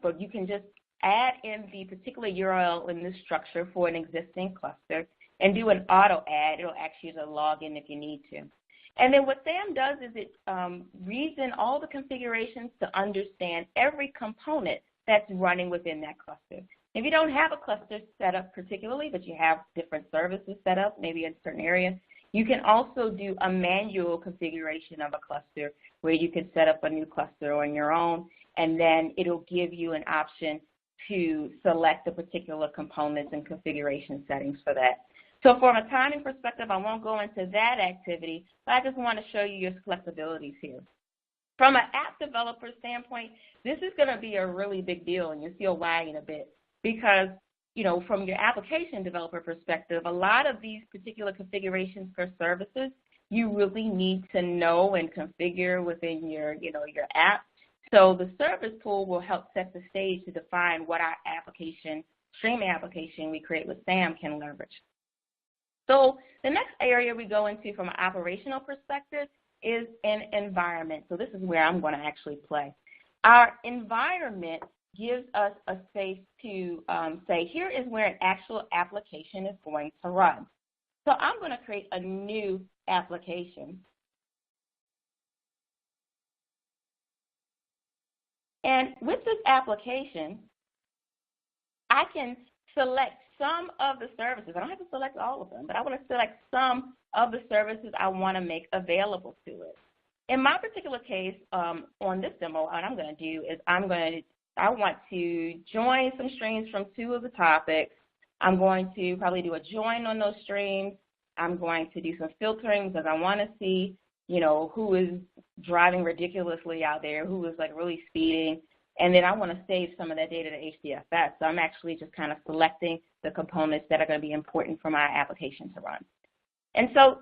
but you can just add in the particular URL in this structure for an existing cluster and do an auto add. It'll ask you to log in if you need to. And then what SAM does is it reads in all the configurations to understand every component that's running within that cluster. If you don't have a cluster set up particularly, but you have different services set up, maybe in a certain area, you can also do a manual configuration of a cluster where you can set up a new cluster on your own, and then it'll give you an option to select the particular components and configuration settings for that. So from a timing perspective, I won't go into that activity, but I just want to show you your selectabilities here. From an app developer standpoint, this is going to be a really big deal, and you'll see why in a bit, because from your application developer perspective, a lot of these particular configurations for services, you really need to know and configure within your app. So the service pool will help set the stage to define what our application, streaming application we create with SAM can leverage. So the next area we go into from an operational perspective is an environment. So this is where I'm going to actually play. Our environment gives us a space to say, here is where an actual application is going to run. So I'm going to create a new application. And with this application, I can select some of the services. I don't have to select all of them, but I want to select some of the services I want to make available to it. In my particular case, on this demo, what I'm going to do is I want to join some streams from 2 of the topics. I'm going to probably do a join on those streams. I'm going to do some filtering because I want to see, who is driving ridiculously out there, who is like really speeding. And then I want to save some of that data to HDFS. So I'm actually just kind of selecting the components that are going to be important for my application to run. And so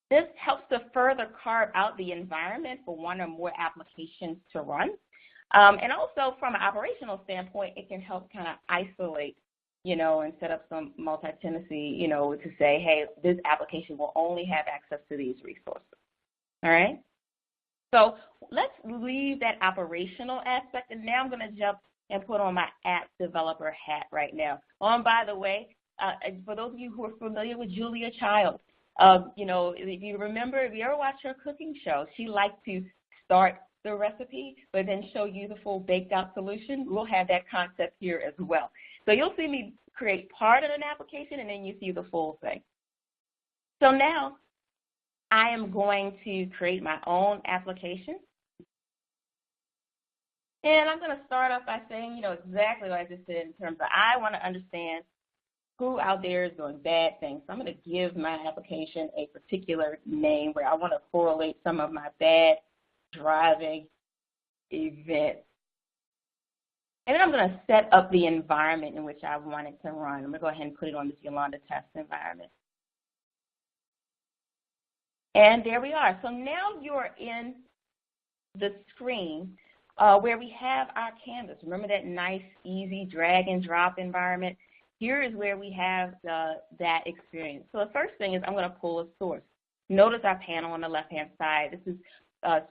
this helps to further carve out the environment for one or more applications to run. And also from an operational standpoint, it can help kind of isolate, and set up some multi-tenancy, to say, hey, this application will only have access to these resources. All right? So let's leave that operational aspect, and now I'm going to jump and put on my app developer hat right now. Oh, and by the way, for those of you who are familiar with Julia Child, if you remember, if you ever watch her cooking show, she likes to start the recipe, but then show you the full baked out solution. We'll have that concept here as well. So you'll see me create part of an application, and then you see the full thing. So now I am going to create my own application. And I'm going to start off by saying, exactly what I just said in terms of I want to understand who out there is doing bad things. So I'm going to give my application a particular name where I want to correlate some of my bad driving events. And then I'm going to set up the environment in which I want it to run. I'm going to go ahead and put it on this Yolanda test environment. And there we are. So now you're in the screen where we have our canvas. Remember that nice, easy drag and drop environment? Here is where we have that experience. So the first thing is I'm going to pull a source. Notice our panel on the left-hand side. This is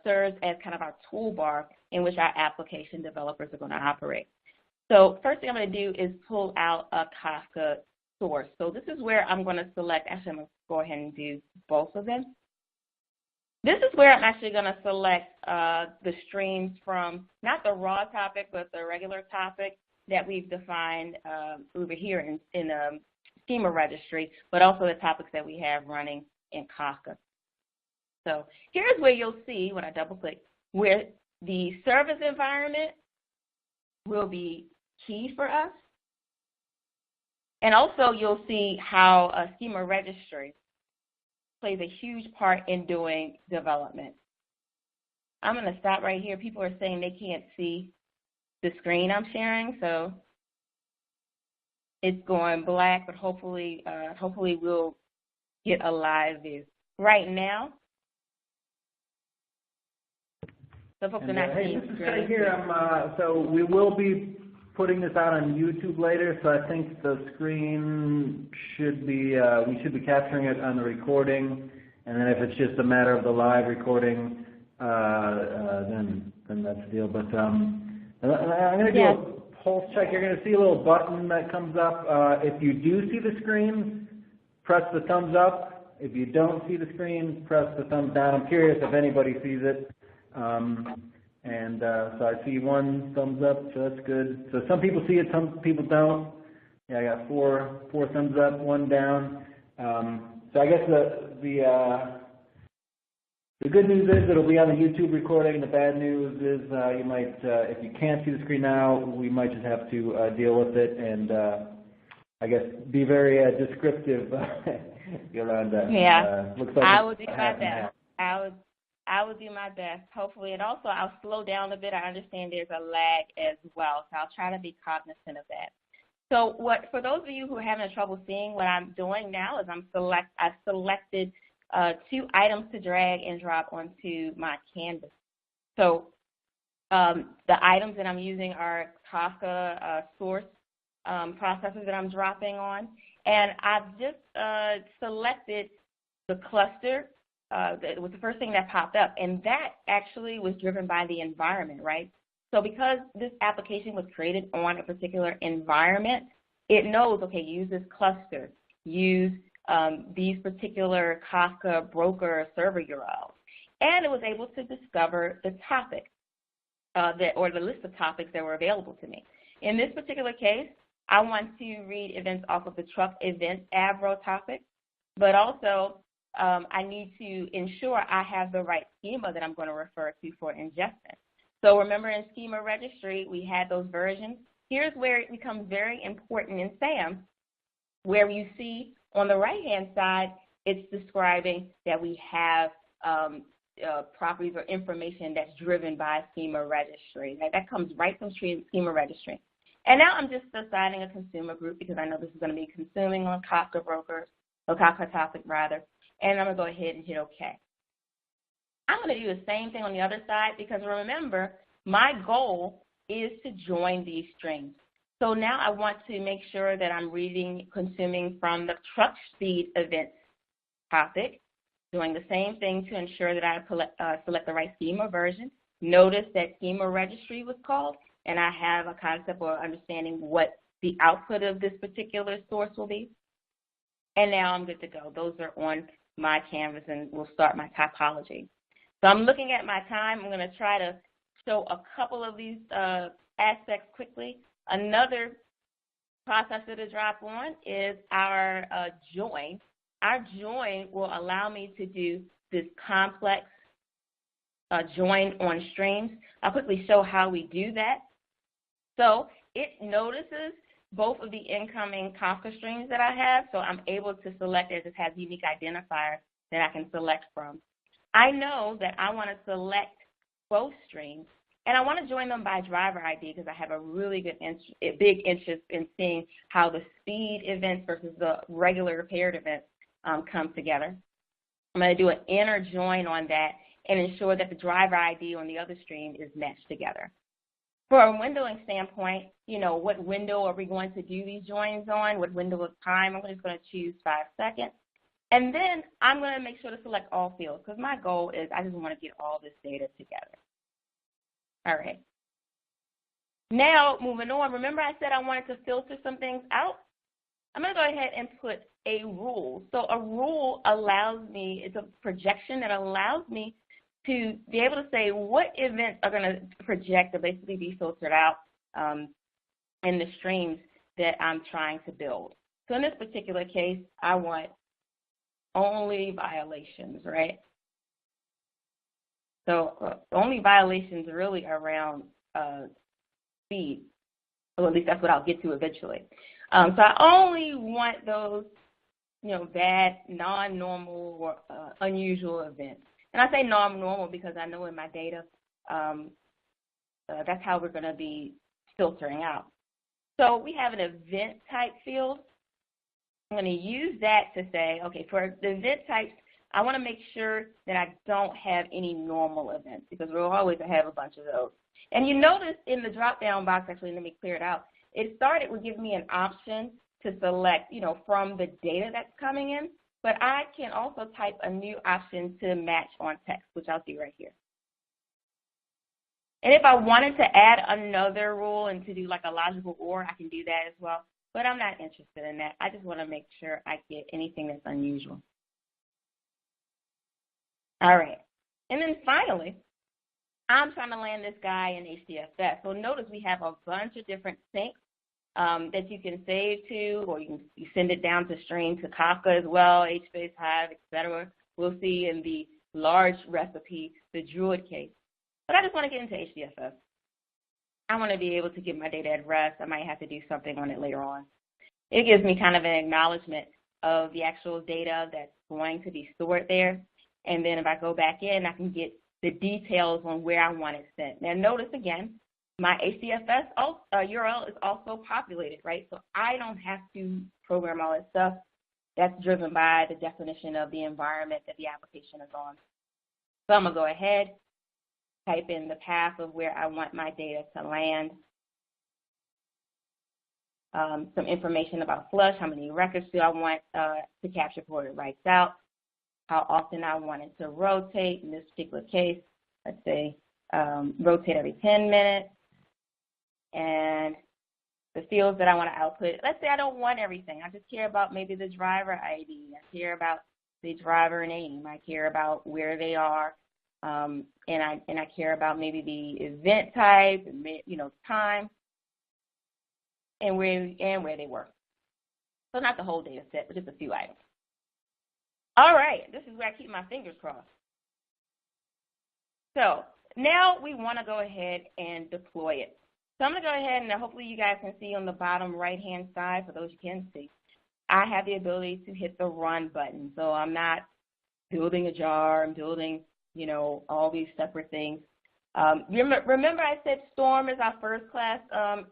serves as kind of our toolbar in which our application developers are going to operate. So first thing I'm going to do is pull out a Kafka source. So this is where I'm going to select, actually I'm going to go ahead and do both of them. This is where I'm actually going to select the streams from, not the raw topic, but the regular topic that we've defined over here in schema registry, but also the topics that we have running in Kafka. So here's where you'll see, when I double click, where the service environment will be key for us. And also you'll see how a schema registry plays a huge part in doing development. I'm going to stop right here. People are saying they can't see the screen I'm sharing, so it's going black, but hopefully we'll get a live view. Right now, so folks are not seeing the screen. Right here, so we will be putting this out on YouTube later, so I think the screen should be, we should be capturing it on the recording, and then if it's just a matter of the live recording, then that's the deal. But I'm going to do a pulse check. You're going to see a little button that comes up. If you do see the screen, press the thumbs up. If you don't see the screen, press the thumbs down. I'm curious if anybody sees it. So I see one thumbs up, so that's good. So some people see it, some people don't. Yeah, I got four thumbs up, one down. So I guess the good news is it'll be on the YouTube recording. The bad news is you might, if you can't see the screen now, we might just have to deal with it and I guess be very descriptive, Yolanda. Yeah, looks like I will do my best. I will do my best, hopefully. And also, I'll slow down a bit. I understand there's a lag as well, so I'll try to be cognizant of that. So for those of you who are having trouble seeing, what I'm doing now is I've selected 2 items to drag and drop onto my canvas. So the items that I'm using are Kafka source processes that I'm dropping on. And I've just selected the cluster. It was the first thing that popped up, and that actually was driven by the environment, right? So because this application was created on a particular environment, it knows, okay, use this cluster, use these particular Kafka broker server URLs, and it was able to discover the topic or the list of topics that were available to me. In this particular case, I want to read events off of the truck event Avro topic, but also I need to ensure I have the right schema that I'm going to refer to for ingestion. So remember in schema registry, we had those versions. Here's where it becomes very important in SAM, where you see on the right-hand side, it's describing that we have properties or information that's driven by schema registry. That comes right from schema registry. And now I'm just assigning a consumer group because I know this is going to be consuming on Kafka brokers, or Kafka topic rather, and I'm going to go ahead and hit OK. I'm going to do the same thing on the other side because remember, my goal is to join these strings. So now I want to make sure that I'm consuming from the truck speed event topic, doing the same thing to ensure that I select the right schema version. Notice that schema registry was called, and I have a concept or understanding what the output of this particular source will be. And now I'm good to go. Those are on my canvas, and we'll start my typology. So I'm looking at my time. I'm going to try to show a couple of these aspects quickly. Another processor to drop on is our join. Our join will allow me to do this complex join on streams. I'll quickly show how we do that. So it notices both of the incoming Kafka streams that I have, so I'm able to select as it has unique identifiers that I can select from. I know that I want to select both streams, and I want to join them by driver ID because I have a really big interest in seeing how the speed events versus the regular paired events come together. I'm going to do an inner join on that and ensure that the driver ID on the other stream is matched together. For a windowing standpoint, what window are we going to do these joins on? What window of time? I'm just going to choose 5 seconds. And then I'm going to make sure to select all fields because my goal is I just want to get all this data together. All right. Now, moving on, remember I said I wanted to filter some things out? I'm going to go ahead and put a rule. So a rule allows me, it's a projection that allows me to be able to say what events are going to project or basically be filtered out in the streams that I'm trying to build. So in this particular case, I want only violations, right? So only violations really around speed. Well, at least that's what I'll get to eventually. So I only want those, bad, non-normal or unusual events. And I say non-normal because I know in my data that's how we're going to be filtering out. So we have an event type field. I'm going to use that to say, okay, for the event types, I want to make sure that I don't have any normal events because we'll always have a bunch of those. And you notice in the drop-down box, actually, let me clear it out, it started with giving me an option to select, from the data that's coming in, but I can also type a new option to match on text, which I'll do right here. And if I wanted to add another rule and to do like a logical OR, I can do that as well. But I'm not interested in that. I just want to make sure I get anything that's unusual. All right. And then finally, I'm trying to land this guy in HDFS. So notice we have a bunch of different syncs that you can save to, or you send it down to stream to Kafka as well, HBase, Hive, etc. We'll see in the large recipe, the Druid case. But I just want to get into HDFS. I want to be able to get my data at rest. I might have to do something on it later on. It gives me kind of an acknowledgement of the actual data that's going to be stored there. And then if I go back in, I can get the details on where I want it sent. Now notice again, my HDFS URL is also populated, right? So I don't have to program all that stuff. That's driven by the definition of the environment that the application is on. So I'm going to go ahead, type in the path of where I want my data to land. Some information about flush, how many records do I want to capture before it writes out, how often I want it to rotate. In this particular case, let's say rotate every 10 minutes. And the fields that I want to output, let's say I don't want everything. I just care about maybe the driver ID. I care about the driver name. I care about where they are. And I care about maybe the event type, time, and where they were. So not the whole data set, but just a few items. All right, this is where I keep my fingers crossed. So now we want to go ahead and deploy it. So I'm going to go ahead and hopefully you guys can see on the bottom right-hand side, for those you can see, I have the ability to hit the run button. So I'm not building a jar, I'm building, all these separate things. Remember I said Storm is our first-class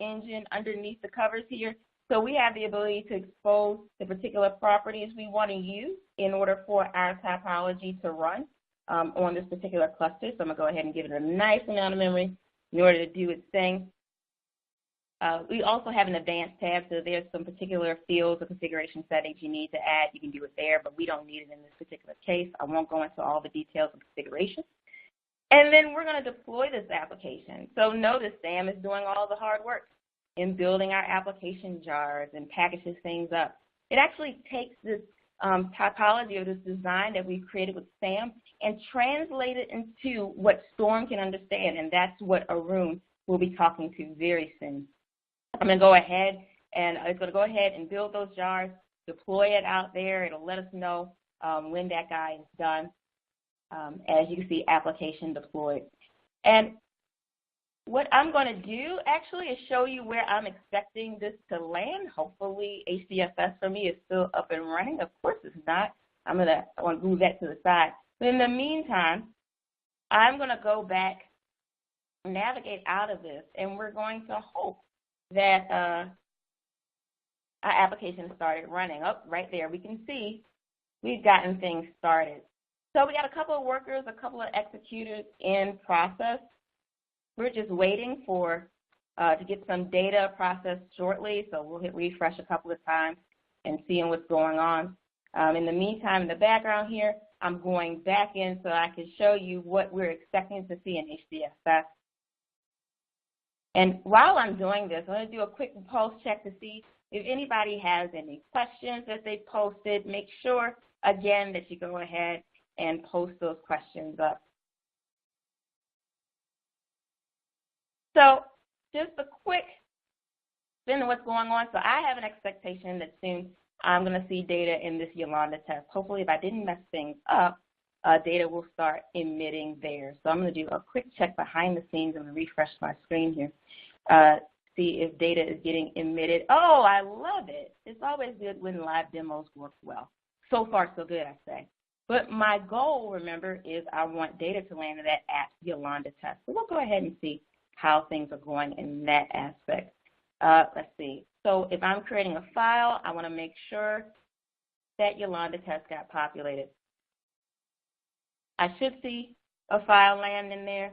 engine underneath the covers here. So we have the ability to expose the particular properties we want to use in order for our topology to run on this particular cluster. So I'm going to go ahead and give it a nice amount of memory in order to do its thing. We also have an advanced tab, so there's some particular fields or configuration settings you need to add. You can do it there, but we don't need it in this particular case. I won't go into all the details of configuration. And then we're going to deploy this application. So notice Sam is doing all the hard work in building our application jars and packages things up. It actually takes this typology or this design that we've created with Sam and translate it into what Storm can understand, and that's what Arun will be talking to very soon. I'm going to go ahead and it's going to go ahead and build those jars, deploy it out there. It'll let us know when that guy is done. As you can see, application deployed. And what I'm going to do actually is show you where I'm expecting this to land. Hopefully HDFS for me is still up and running. Of course it's not. I want to move that to the side. But in the meantime, I'm going to go back, navigate out of this, and we're going to hope that our application started running. Right there, we can see we've gotten things started. So we got a couple of workers, a couple of executors in process. We're just waiting for to get some data processed shortly, so we'll hit refresh a couple of times and seeing what's going on. In the meantime, in the background here, I'm going back in so I can show you what we're expecting to see in HDFS. And while I'm doing this, I'm going to do a quick pulse check to see if anybody has any questions that they posted. Make sure, again, that you go ahead and post those questions up. So just a quick spin of what's going on. So I have an expectation that soon I'm going to see data in this Yolanda test. Hopefully, if I didn't mess things up, data will start emitting there. So I'm going to do a quick check behind the scenes. I'm going to refresh my screen here, see if data is getting emitted. Oh, I love it. It's always good when live demos work well. So far, so good, I say. But my goal, remember, is I want data to land in that app Yolanda test. So we'll go ahead and see how things are going in that aspect. Let's see. So if I'm creating a file, I want to make sure that Yolanda test got populated. I should see a file land in there.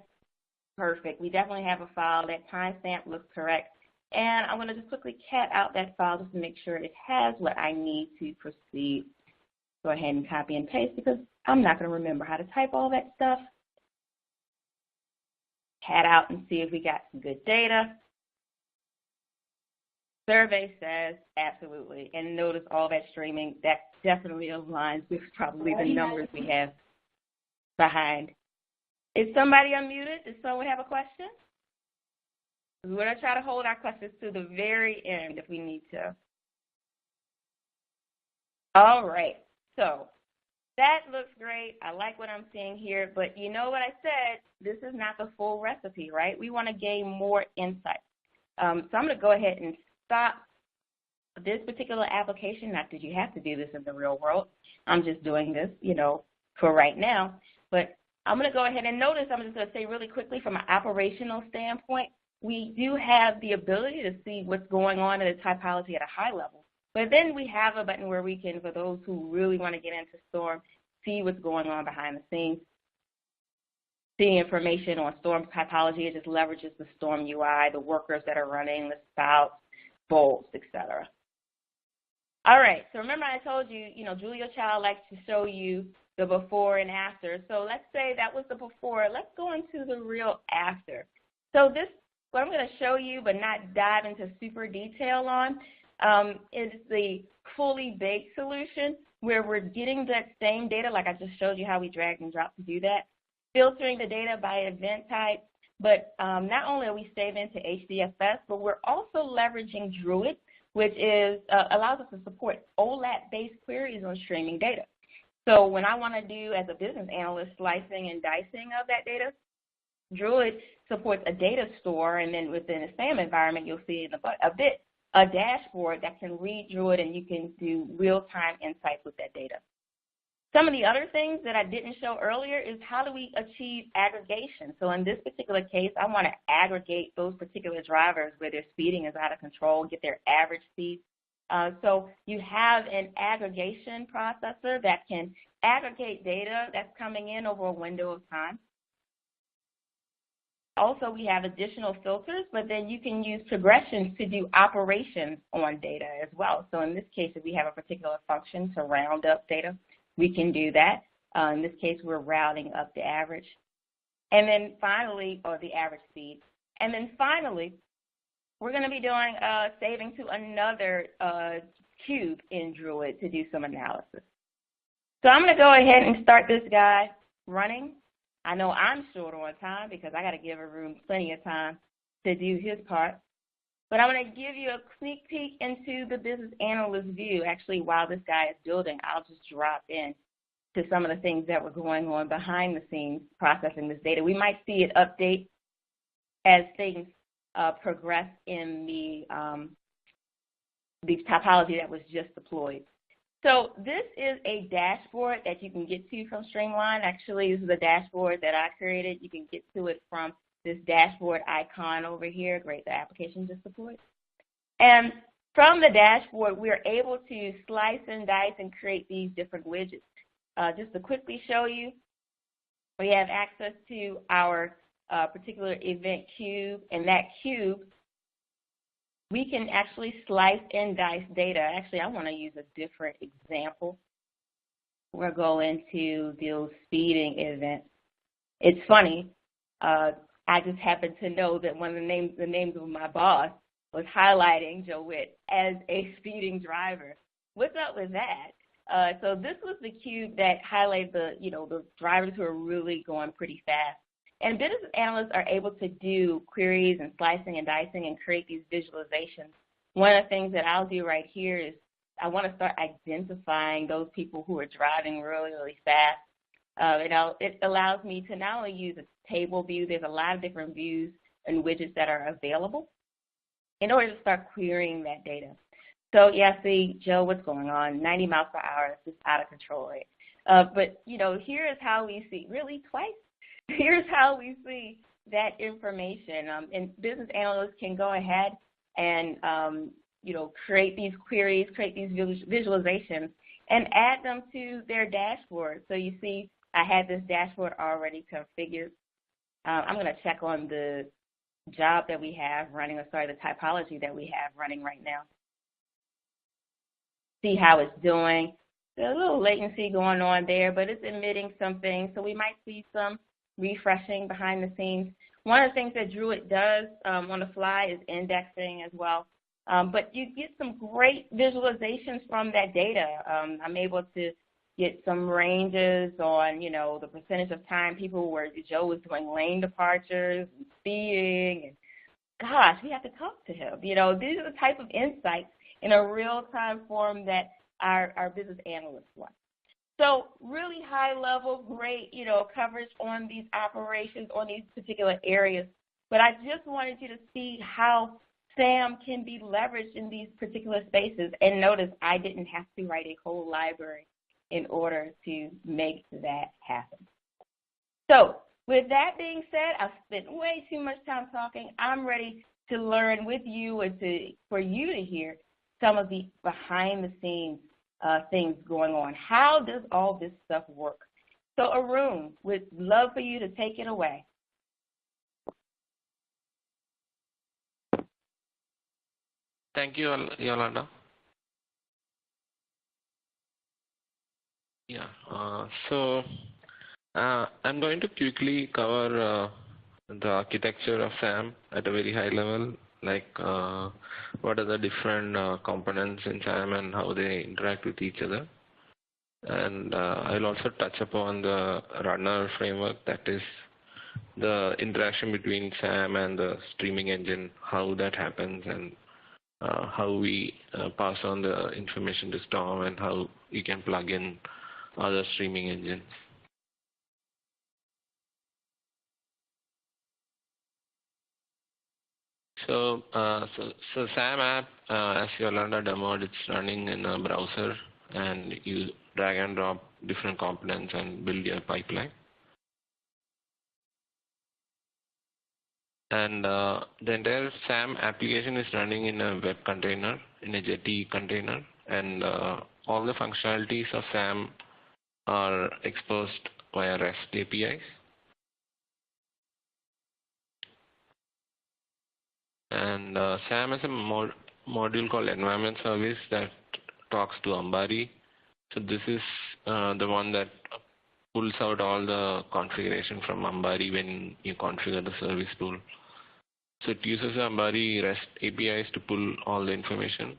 Perfect. We definitely have a file. That timestamp looks correct. And I'm going to just quickly cat out that file just to make sure it has what I need to proceed. Go ahead and copy and paste because I'm not going to remember how to type all that stuff. Cat out and see if we got some good data. Survey says absolutely. And notice all that streaming, that definitely aligns with probably the numbers we have behind. Is somebody unmuted? Does someone have a question? We're going to try to hold our questions to the very end if we need to. All right. So that looks great. I like what I'm seeing here. But you know what I said? This is not the full recipe, right? We want to gain more insight. So I'm going to go ahead and stop this particular application. Not that you have to do this in the real world. I'm just doing this, for right now. But I'm going to go ahead and notice, I'm just going to say really quickly from an operational standpoint, we do have the ability to see what's going on in the typology at a high level. But then we have a button where we can, for those who really want to get into Storm, see what's going on behind the scenes. See information on Storm typology. It just leverages the Storm UI, the workers that are running, the spouts, bolts, etc. All right, so remember I told you, Julia Child likes to show you the before and after. So let's say that was the before. Let's go into the real after. So this, what I'm going to show you but not dive into super detail on, is the fully baked solution where we're getting that same data, like I just showed you how we drag and drop to do that, filtering the data by event type, but not only are we saving to HDFS, but we're also leveraging Druid, which is allows us to support OLAP-based queries on streaming data. So when I want to do, as a business analyst, slicing and dicing of that data, Druid supports a data store, and then within a SAM environment, you'll see in a dashboard that can read Druid, and you can do real-time insights with that data. Some of the other things that I didn't show earlier is how do we achieve aggregation. So in this particular case, I want to aggregate those particular drivers where their speeding is out of control, get their average speed. So you have an aggregation processor that can aggregate data that's coming in over a window of time. Also, we have additional filters, but then you can use progressions to do operations on data as well. So in this case, if we have a particular function to round up data, we can do that. In this case, we're rounding up the average. And then finally, or the average speed. And then finally, we're going to be doing saving to another cube in Druid to do some analysis. So I'm going to go ahead and start this guy running. I know I'm short on time because I got to give Arun plenty of time to do his part. But I'm going to give you a sneak peek into the business analyst view. Actually, while this guy is building, I'll just drop in to some of the things that were going on behind the scenes processing this data. We might see it update as things progress in the topology that was just deployed. So this is a dashboard that you can get to from Streamline. Actually, this is a dashboard that I created. You can get to it from this dashboard icon over here. Great, the application just deployed. And from the dashboard, we're able to slice and dice and create these different widgets. Just to quickly show you, we have access to our particular event cube, and that cube, we can actually slice and dice data. Actually, I want to use a different example. We'll go into the speeding event. It's funny. I just happen to know that one of the names of my boss was highlighting Joe Witt as a speeding driver. What's up with that? So this was the cube that highlighted the drivers who are really going pretty fast. And business analysts are able to do queries and slicing and dicing and create these visualizations. One of the things that I'll do right here is I want to start identifying those people who are driving really, really fast. It allows me to not only use a table view, there's a lot of different views and widgets that are available in order to start querying that data. So yeah, see, Joe, what's going on? 90 miles per hour, it's just out of control, right? But here is how we see, really twice? Here's how we see that information. And business analysts can go ahead and, create these queries, create these visualizations, and add them to their dashboard. So you see, I had this dashboard already configured. I'm going to check on the job that we have running, the typology that we have running right now. See how it's doing. There's a little latency going on there, but it's emitting something. So we might see some refreshing behind the scenes. One of the things that Druid does on the fly is indexing as well. But you get some great visualizations from that data. I'm able to get some ranges on, the percentage of time Joe was doing lane departures and speeding. And gosh, we have to talk to him. These are the type of insights in a real-time form that our business analysts want. So really high level, great, coverage on these operations, on these particular areas. But I just wanted you to see how SAM can be leveraged in these particular spaces. And notice I didn't have to write a whole library in order to make that happen. So with that being said, I've spent way too much time talking. I'm ready to learn with you and for you to hear some of the behind the scenes things going on. How does all this stuff work? So Arun, would love for you to take it away. Thank you, Yolanda. Yeah, I'm going to quickly cover the architecture of SAM at a very high level, like what are the different components in SAM and how they interact with each other. And I'll also touch upon the runner framework, that is the interaction between SAM and the streaming engine, how that happens, and how we pass on the information to Storm, and how we can plug in other streaming engines. So SAM app, as Yolanda demoed, it's running in a browser, and you drag and drop different components and build your pipeline. And the entire SAM application is running in a web container, in a Jetty container, and all the functionalities of SAM are exposed via REST APIs. And SAM has a module called environment service that talks to Ambari. So this is the one that pulls out all the configuration from Ambari when you configure the service tool. So it uses Ambari REST APIs to pull all the information.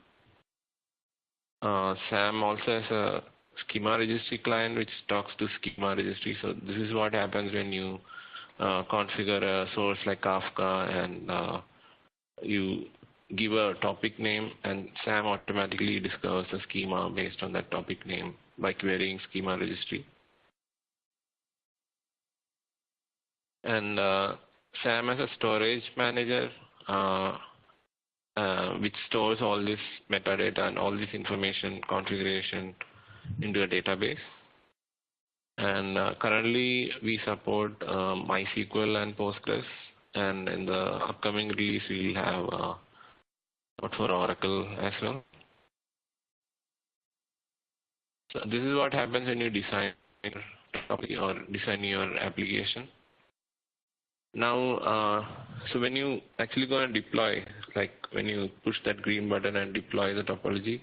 SAM also has a schema registry client which talks to schema registry. So this is what happens when you configure a source like Kafka and you give a topic name, and SAM automatically discovers the schema based on that topic name by querying schema registry. And SAM has a storage manager which stores all this metadata and all this information configuration into a database. And currently we support MySQL and Postgres, and in the upcoming release we'll have support for Oracle as well. So this is what happens when you design or design your application. Now, so when you actually go and deploy, like when you push that green button and deploy the topology,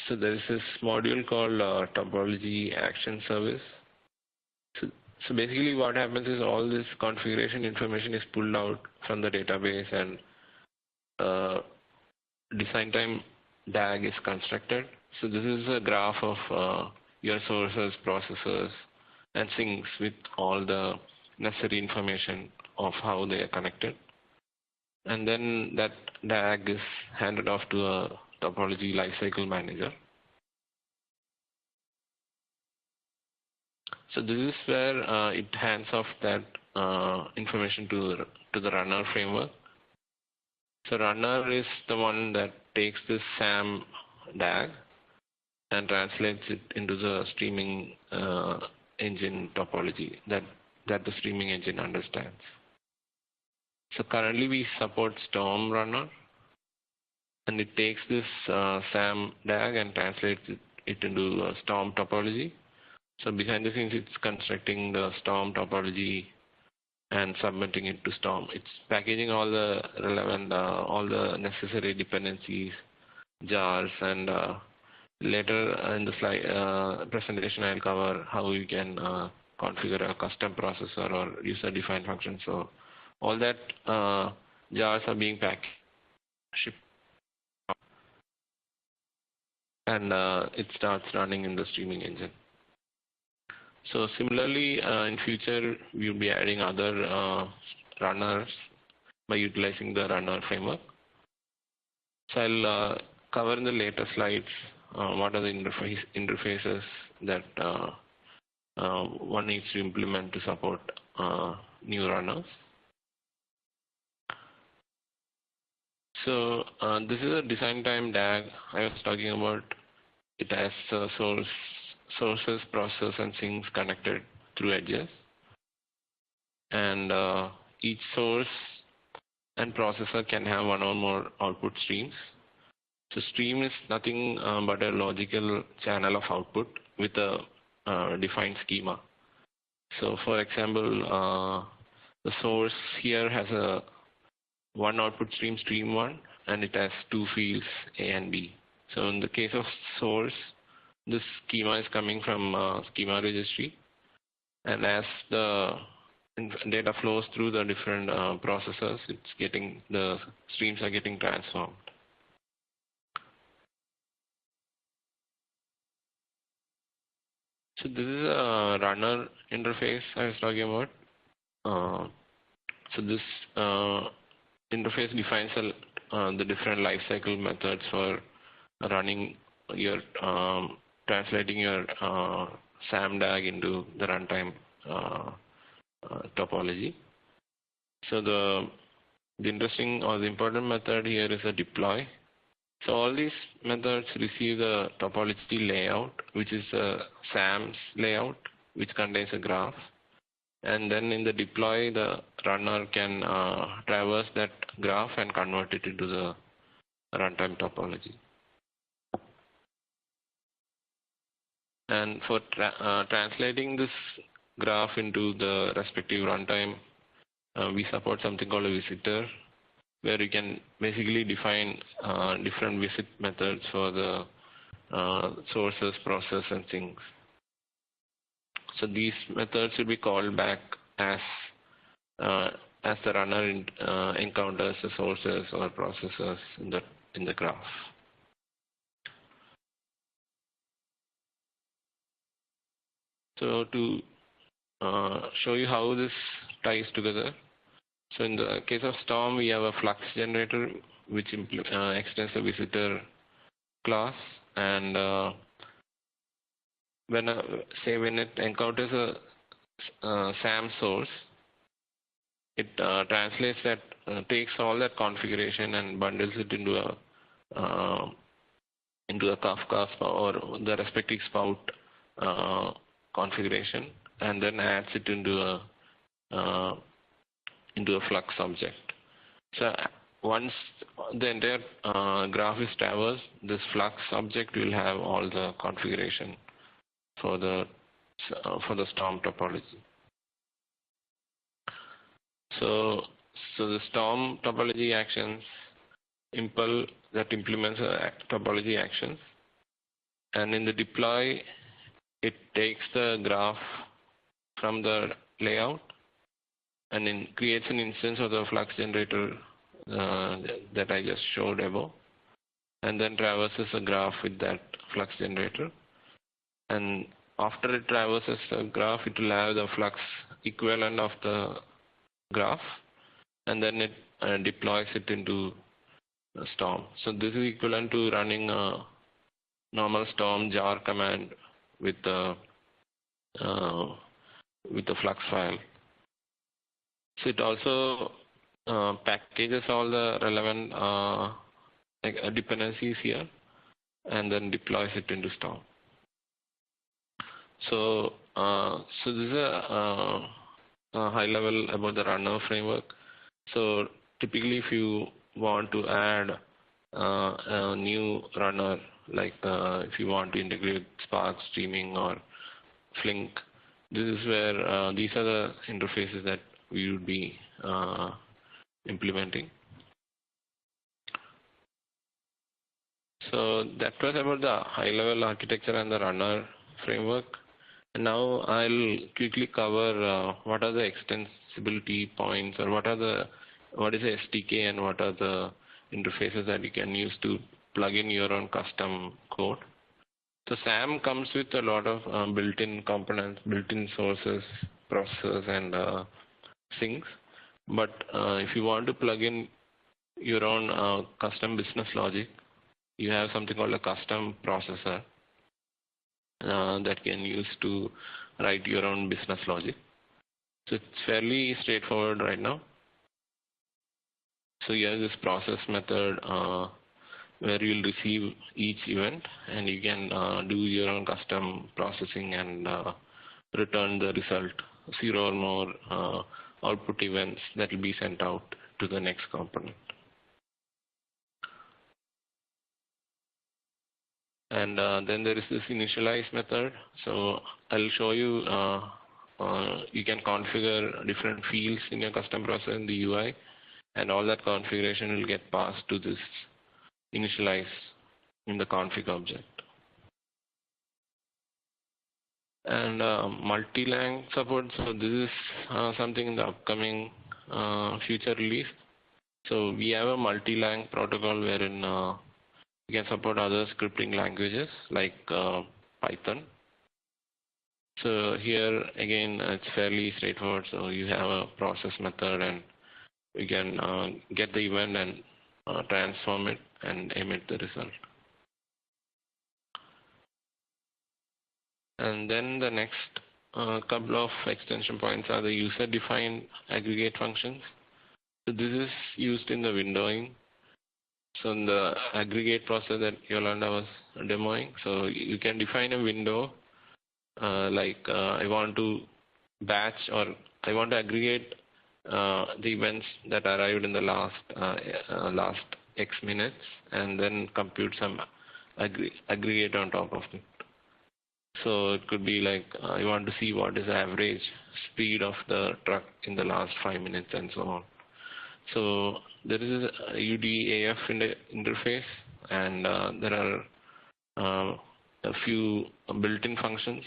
so there is this module called topology action service. So basically what happens is all this configuration information is pulled out from the database, and design time DAG is constructed. So this is a graph of your sources, processors, and syncs with all the necessary information of how they are connected. And then that DAG is handed off to a topology lifecycle manager. So this is where it hands off that information to the runner framework. So runner is the one that takes this SAM DAG and translates it into the streaming engine topology that the streaming engine understands. So currently we support Storm Runner, and it takes this SAM DAG and translates it into a Storm topology. So behind the scenes, it's constructing the Storm topology and submitting it to Storm. It's packaging all the relevant, all the necessary dependencies, jars, and later in the slide presentation, I'll cover how you can configure a custom processor or user-defined function. So all that jars are being packed, shipped, and it starts running in the streaming engine. So similarly, in future, we'll be adding other runners by utilizing the runner framework. So I'll cover in the later slides what are the interfaces that one needs to implement to support new runners. So this is a design time DAG I was talking about. It has sources, process, and things connected through edges. And each source and processor can have one or more output streams. So stream is nothing but a logical channel of output with a defined schema. So for example, the source here has a one output stream, stream 1, and it has two fields, A and B. So in the case of source, this schema is coming from schema registry, and as the data flows through the different processors, the streams are getting transformed. So this is a runner interface I was talking about. So this interface defines the different lifecycle methods for running your translating your SAM DAG into the runtime topology. So the interesting or the important method here is a deploy. So all these methods receive the topology layout, which is a SAM's layout, which contains a graph. And then in the deploy, the runner can traverse that graph and convert it into the runtime topology. And for translating this graph into the respective runtime, we support something called a visitor, where you can basically define different visit methods for the sources, process, and things. So these methods will be called back as the runner encounters the sources or processes in the graph. So to show you how this ties together. So in the case of Storm, we have a flux generator which extends the visitor class, and when it encounters a SAM source, it translates that, takes all that configuration and bundles it into a Kafka or the respective spout configuration, and then adds it into a flux object. So once the entire graph is traversed, this flux object will have all the configuration for the Storm topology. So the Storm topology actions implements topology actions, and in the deploy, it takes the graph from the layout and then creates an instance of the flux generator that I just showed above, and then traverses the graph with that flux generator. And after it traverses the graph, it will have the flux equivalent of the graph, and then it deploys it into Storm. So this is equivalent to running a normal Storm jar command with the flux file. So it also packages all the relevant dependencies here, and then deploys it into Storm. So this is a high level about the runner framework. So typically, if you want to add a new runner, like if you want to integrate Spark streaming or Flink, this is where these are the interfaces that we would be implementing. So that was about the high-level architecture and the runner framework. And now I'll quickly cover what are the extensibility points, or what is the SDK and what are the interfaces that you can use to plug in your own custom code. So SAM comes with a lot of built-in components, built-in sources, processors, and things. But if you want to plug in your own custom business logic, you have something called a custom processor that can use to write your own business logic. So it's fairly straightforward right now. So you have this process method where you'll receive each event, and you can do your own custom processing and return the result, 0 or more output events that will be sent out to the next component. And then there is this initialize method. So I'll show you, you can configure different fields in your custom process in the UI, and all that configuration will get passed to this initialize in the config object. And multi-lang support, so this is something in the upcoming future release. So we have a multi-lang protocol wherein you can support other scripting languages like Python. So here again, it's fairly straightforward. So you have a process method, and you can get the event and transform it and emit the result. And then the next couple of extension points are the user-defined aggregate functions. So this is used in the windowing. So in the aggregate process that Yolanda was demoing, so you can define a window I want to batch or I want to aggregate the events that arrived in the last X minutes and then compute some aggregate on top of it. So it could be like I want to see what is the average speed of the truck in the last 5 minutes and so on. So there is a UDAF interface, and there are a few built-in functions,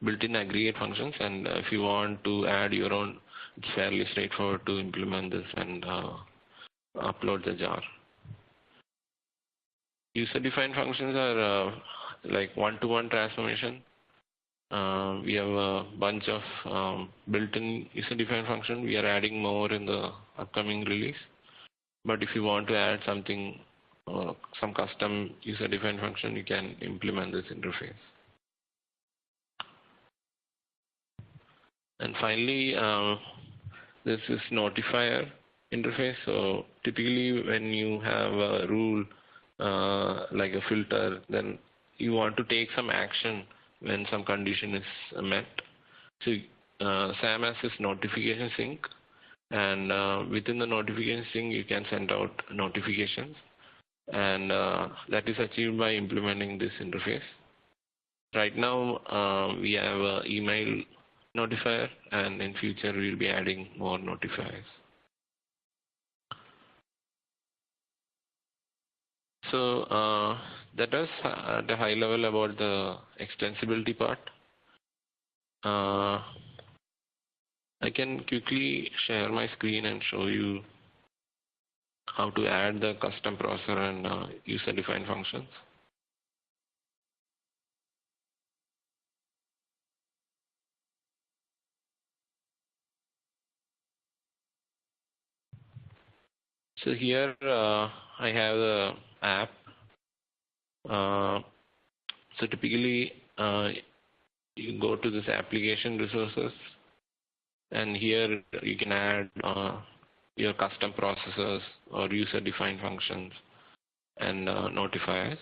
built-in aggregate functions, and if you want to add your own, it's fairly straightforward to implement this and upload the jar. User-defined functions are like one-to-one transformation. We have a bunch of built-in user-defined functions. We are adding more in the upcoming release. But if you want to add something, some custom user-defined function, you can implement this interface. And finally, this is notifier interface. So typically when you have a rule like a filter, then you want to take some action when some condition is met. So SAM has this notification sync, and within the notification sync you can send out notifications, and that is achieved by implementing this interface. Right now we have an email notifier, and in future we will be adding more notifiers. So that is at a high level about the extensibility part. I can quickly share my screen and show you how to add the custom processor and user-defined functions. So here I have the app. So typically you go to this application resources, and here you can add your custom processors or user-defined functions and notifiers.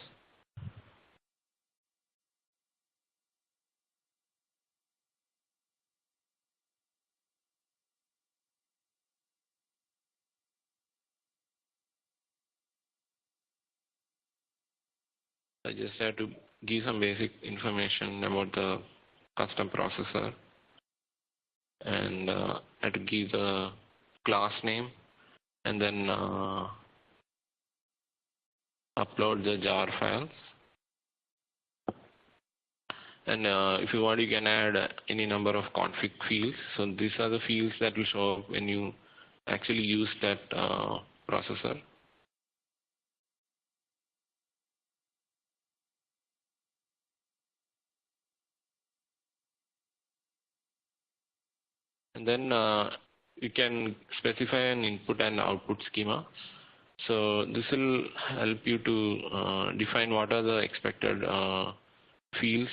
I just have to give some basic information about the custom processor, and I have to give the class name, and then upload the jar files. And if you want, you can add any number of config fields. So these are the fields that will show up when you actually use that processor. And then you can specify an input and output schema. So this will help you to define what are the expected fields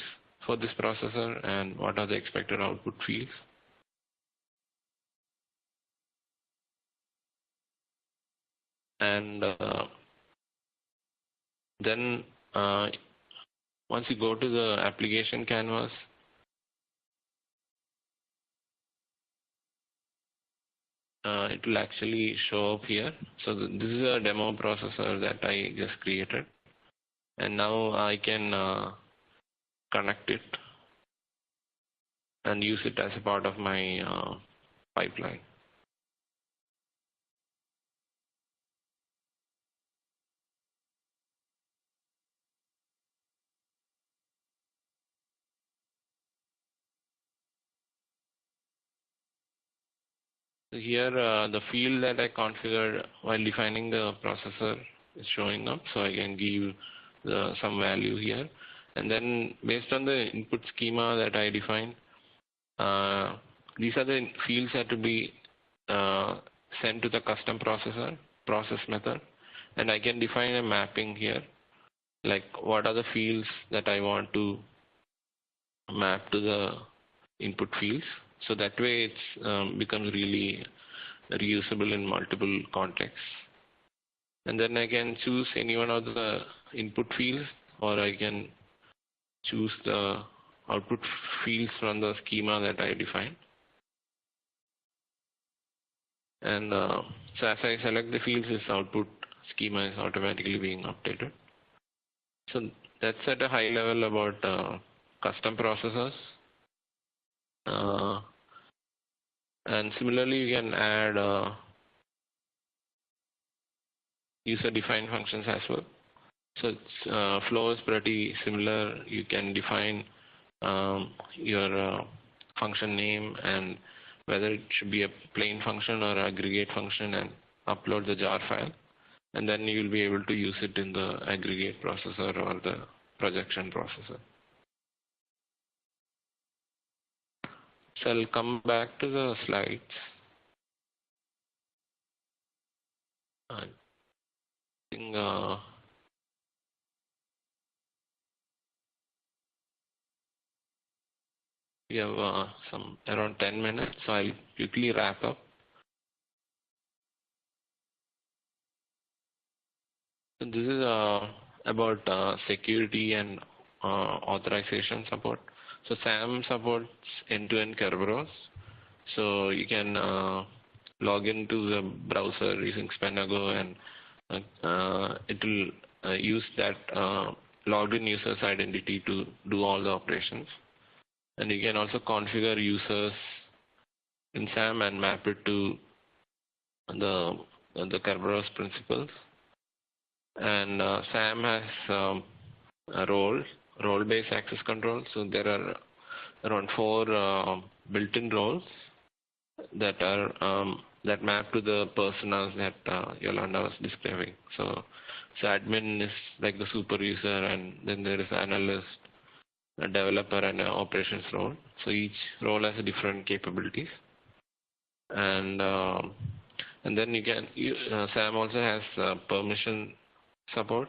for this processor and what are the expected output fields. And then once you go to the application canvas, it will actually show up here. So this is a demo processor that I just created, and now I can connect it and use it as a part of my pipeline. So here the field that I configured while defining the processor is showing up, so I can give some value here. And then based on the input schema that I defined, these are the fields that to be sent to the custom processor process method. And I can define a mapping here, like what are the fields that I want to map to the input fields. So that way it becomes really reusable in multiple contexts. And then I can choose any one of the input fields, or I can choose the output fields from the schema that I define. And so as I select the fields, this output schema is automatically being updated. So that's at a high level about custom processors. And similarly, you can add user-defined functions as well. So its flow is pretty similar. You can define your function name and whether it should be a plain function or aggregate function, and upload the jar file. And then you'll be able to use it in the aggregate processor or the projection processor. So I'll come back to the slides. I think we have some around 10 minutes, so I'll quickly wrap up. So this is about security and authorization support. So SAM supports end-to-end Kerberos. So you can log into the browser using Spenago, and it will use that logged in user's identity to do all the operations. And you can also configure users in SAM and map it to the Kerberos principles. And SAM has a role-based access control. So there are around 4 built-in roles that are that map to the personas that Yolanda was describing. So admin is like the super user, and then there is analyst, a developer, and an operations role. So each role has different capabilities. And then you can SAM also has permission support.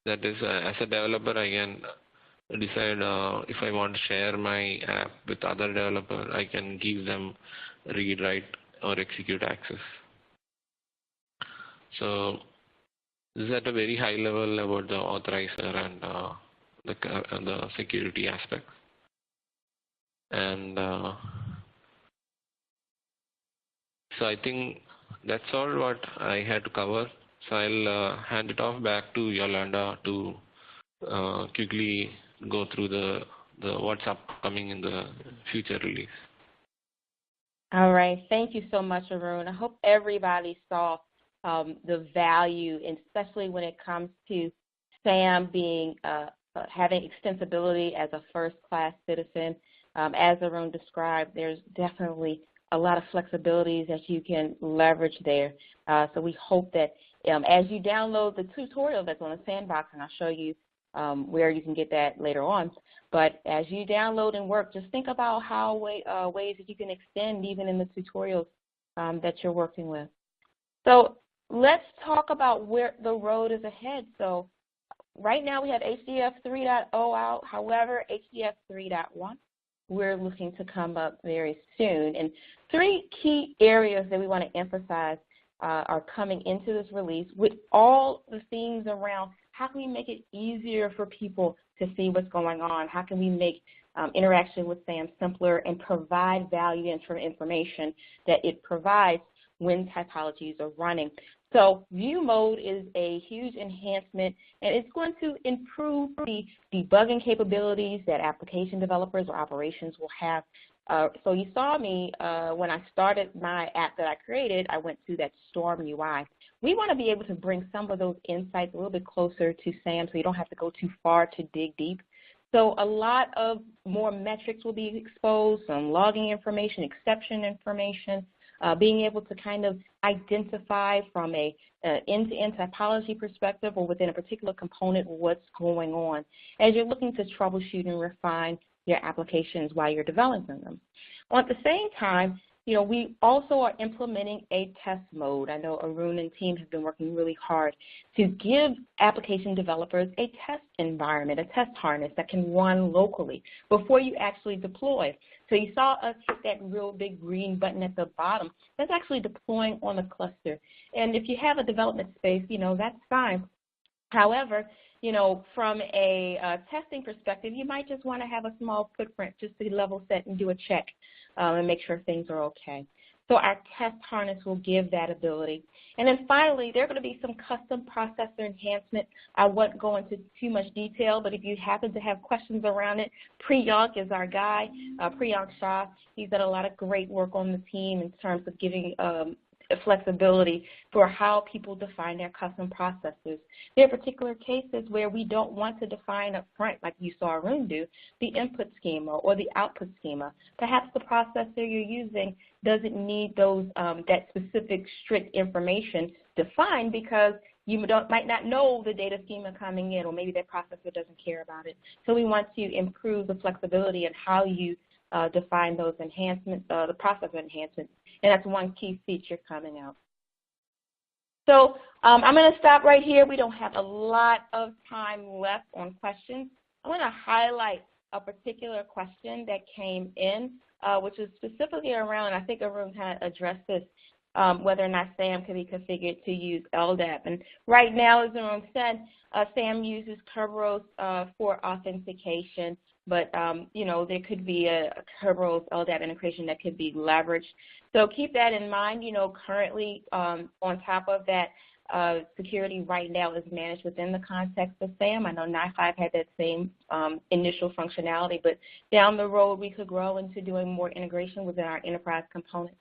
That is, as a developer, I can decide if I want to share my app with other developer, I can give them read, write, or execute access. So this is at a very high level about the authorizer and the security aspects. And so I think that's all what I had to cover. So I'll hand it off back to Yolanda to quickly go through the what's upcoming in the future release. All right. Thank you so much, Arun. I hope everybody saw the value, especially when it comes to SAM being having extensibility as a first-class citizen. As Arun described, there's definitely a lot of flexibilities that you can leverage there. So we hope that as you download the tutorial that's on the Sandbox, and I'll show you where you can get that later on, but as you download and work, just think about how ways that you can extend even in the tutorials that you're working with. So let's talk about where the road is ahead. So right now we have HDF 3.0 out. However, HDF 3.1, we're looking to come up very soon. And 3 key areas that we want to emphasize are coming into this release with all the themes around how can we make it easier for people to see what's going on? How can we make interaction with SAM simpler and provide value and information that it provides when typologies are running? So view mode is a huge enhancement, and it's going to improve the debugging capabilities that application developers or operations will have. So you saw me when I started my app that I created, I went through that Storm UI. We want to be able to bring some of those insights a little bit closer to SAM so you don't have to go too far to dig deep. So a lot of more metrics will be exposed, some logging information, exception information, being able to kind of identify from a end-to-end topology perspective or within a particular component what's going on as you're looking to troubleshoot and refine your applications while you're developing them. Well, at the same time, we also are implementing a test mode. I know Arun and team have been working really hard to give application developers a test environment, a test harness that can run locally before you actually deploy. So you saw us hit that real big green button at the bottom. That's actually deploying on a cluster. And if you have a development space, that's fine. However, from a testing perspective, you might just want to have a small footprint just to level set and do a check and make sure things are okay. So our test harness will give that ability. And then finally, there are going to be some custom processor enhancement. I won't go into too much detail, but if you happen to have questions around it, Priyank is our guy, Priyank Shah. He's done a lot of great work on the team in terms of giving flexibility for how people define their custom processors. There are particular cases where we don't want to define up front, like you saw Arun do, the input schema or the output schema. Perhaps the processor you're using doesn't need those that specific strict information defined because you might not know the data schema coming in, or maybe that processor doesn't care about it. So we want to improve the flexibility in how you define those enhancements, the processor enhancements, and that's one key feature coming out. So I'm going to stop right here. We don't have a lot of time left on questions. I want to highlight a particular question that came in, which is specifically around, and I think Arun kind of addressed this, whether or not SAM can be configured to use LDAP. And right now, as Arun said, SAM uses Kerberos for authentication. But, there could be a Kerberos LDAP integration that could be leveraged. So keep that in mind. Currently on top of that, security right now is managed within the context of SAM. I know NI5 had that same initial functionality, but down the road we could grow into doing more integration within our enterprise components,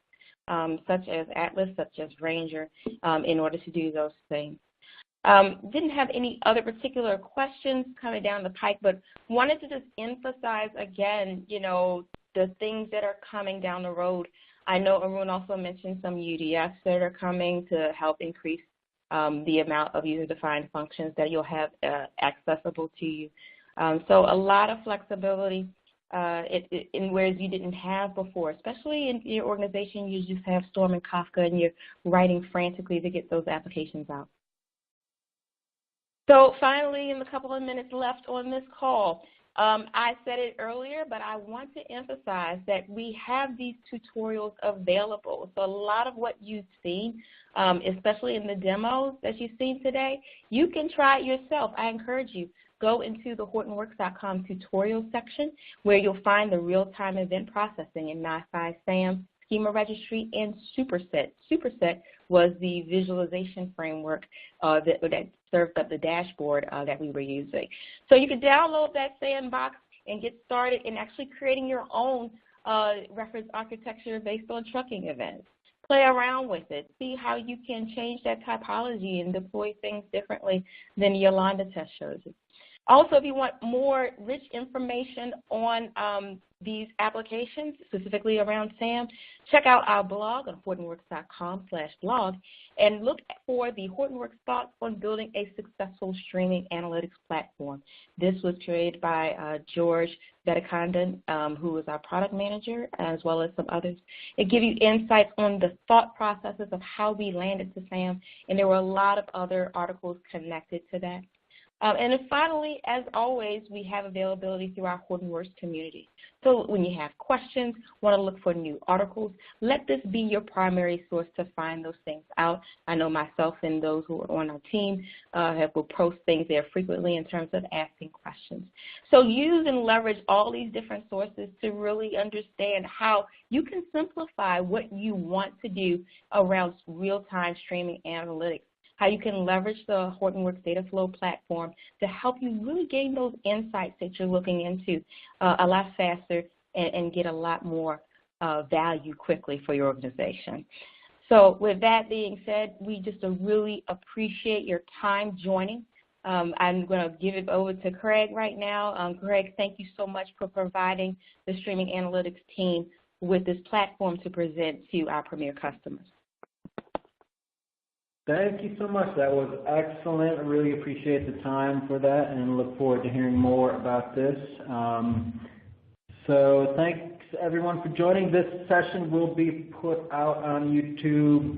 such as Atlas, such as Ranger, in order to do those things. Didn't have any other particular questions coming down the pike, but wanted to just emphasize again, the things that are coming down the road. I know Arun also mentioned some UDFs that are coming to help increase the amount of user-defined functions that you'll have accessible to you. So a lot of flexibility in ways you didn't have before, especially in your organization. You just have Storm and Kafka, and you're writing frantically to get those applications out. So finally, in the couple of minutes left on this call, I said it earlier, but I want to emphasize that we have these tutorials available. So a lot of what you've seen, especially in the demos that you've seen today, you can try it yourself. I encourage you, go into the Hortonworks.com tutorial section where you'll find the real-time event processing in NI5 SAM, Schema Registry, and Superset. Superset was the visualization framework that served up the dashboard that we were using. So you can download that sandbox and get started in actually creating your own reference architecture based on trucking events. Play around with it. See how you can change that typology and deploy things differently than Yolanda test shows you. Also, if you want more rich information on these applications, specifically around SAM, check out our blog on Hortonworks.com/blog and look for the Hortonworks thoughts on building a successful streaming analytics platform. This was created by George Vedakandan, who is our product manager, as well as some others. It gives you insights on the thought processes of how we landed to SAM, and there were a lot of other articles connected to that. And then finally, as always, we have availability through our Hortonworks community. So when you have questions, want to look for new articles, let this be your primary source to find those things out. I know myself and those who are on our team will post things there frequently in terms of asking questions. So use and leverage all these different sources to really understand how you can simplify what you want to do around real-time streaming analytics. How you can leverage the Hortonworks data flow platform to help you really gain those insights that you're looking into a lot faster and get a lot more value quickly for your organization. So with that being said, we just really appreciate your time joining. I'm going to give it over to Craig right now. Craig, thank you so much for providing the streaming analytics team with this platform to present to our premier customers. Thank you so much. That was excellent. I really appreciate the time for that and look forward to hearing more about this. So thanks everyone for joining. This session will be put out on YouTube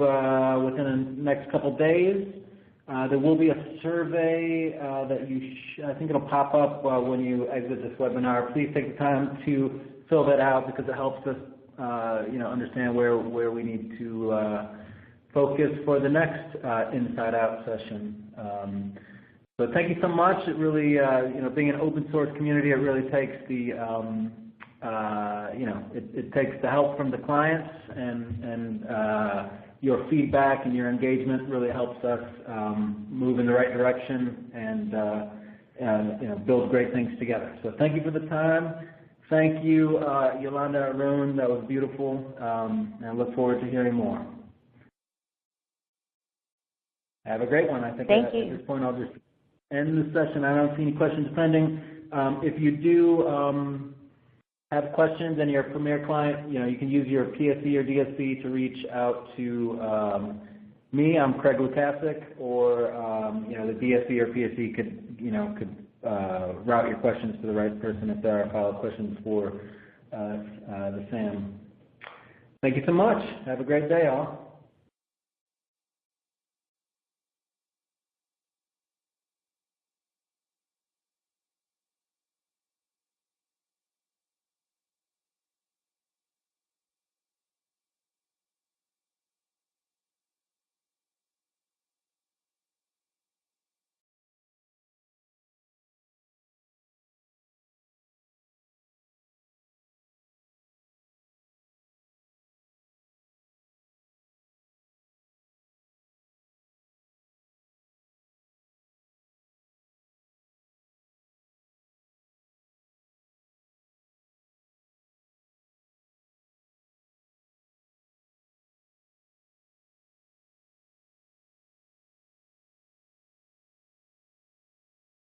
within the next couple days. There will be a survey that I think it'll pop up when you exit this webinar. Please take the time to fill that out because it helps us understand where we need to focus for the next Inside Out session. So thank you so much. It really, being an open source community, it really takes the, it takes the help from the clients and your feedback and your engagement really helps us move in the right direction and build great things together. So thank you for the time. Thank you, Yolanda Arun. That was beautiful. And I look forward to hearing more. Have a great one. I think at this point I'll just end the session. I don't see any questions pending. If you do have questions and you're a Premier client, you can use your PSE or DSP to reach out to me. I'm Craig Lukasik, or the DSP or PSE could route your questions to the right person if there are follow-up questions for the SAM. Thank you so much. Have a great day, all.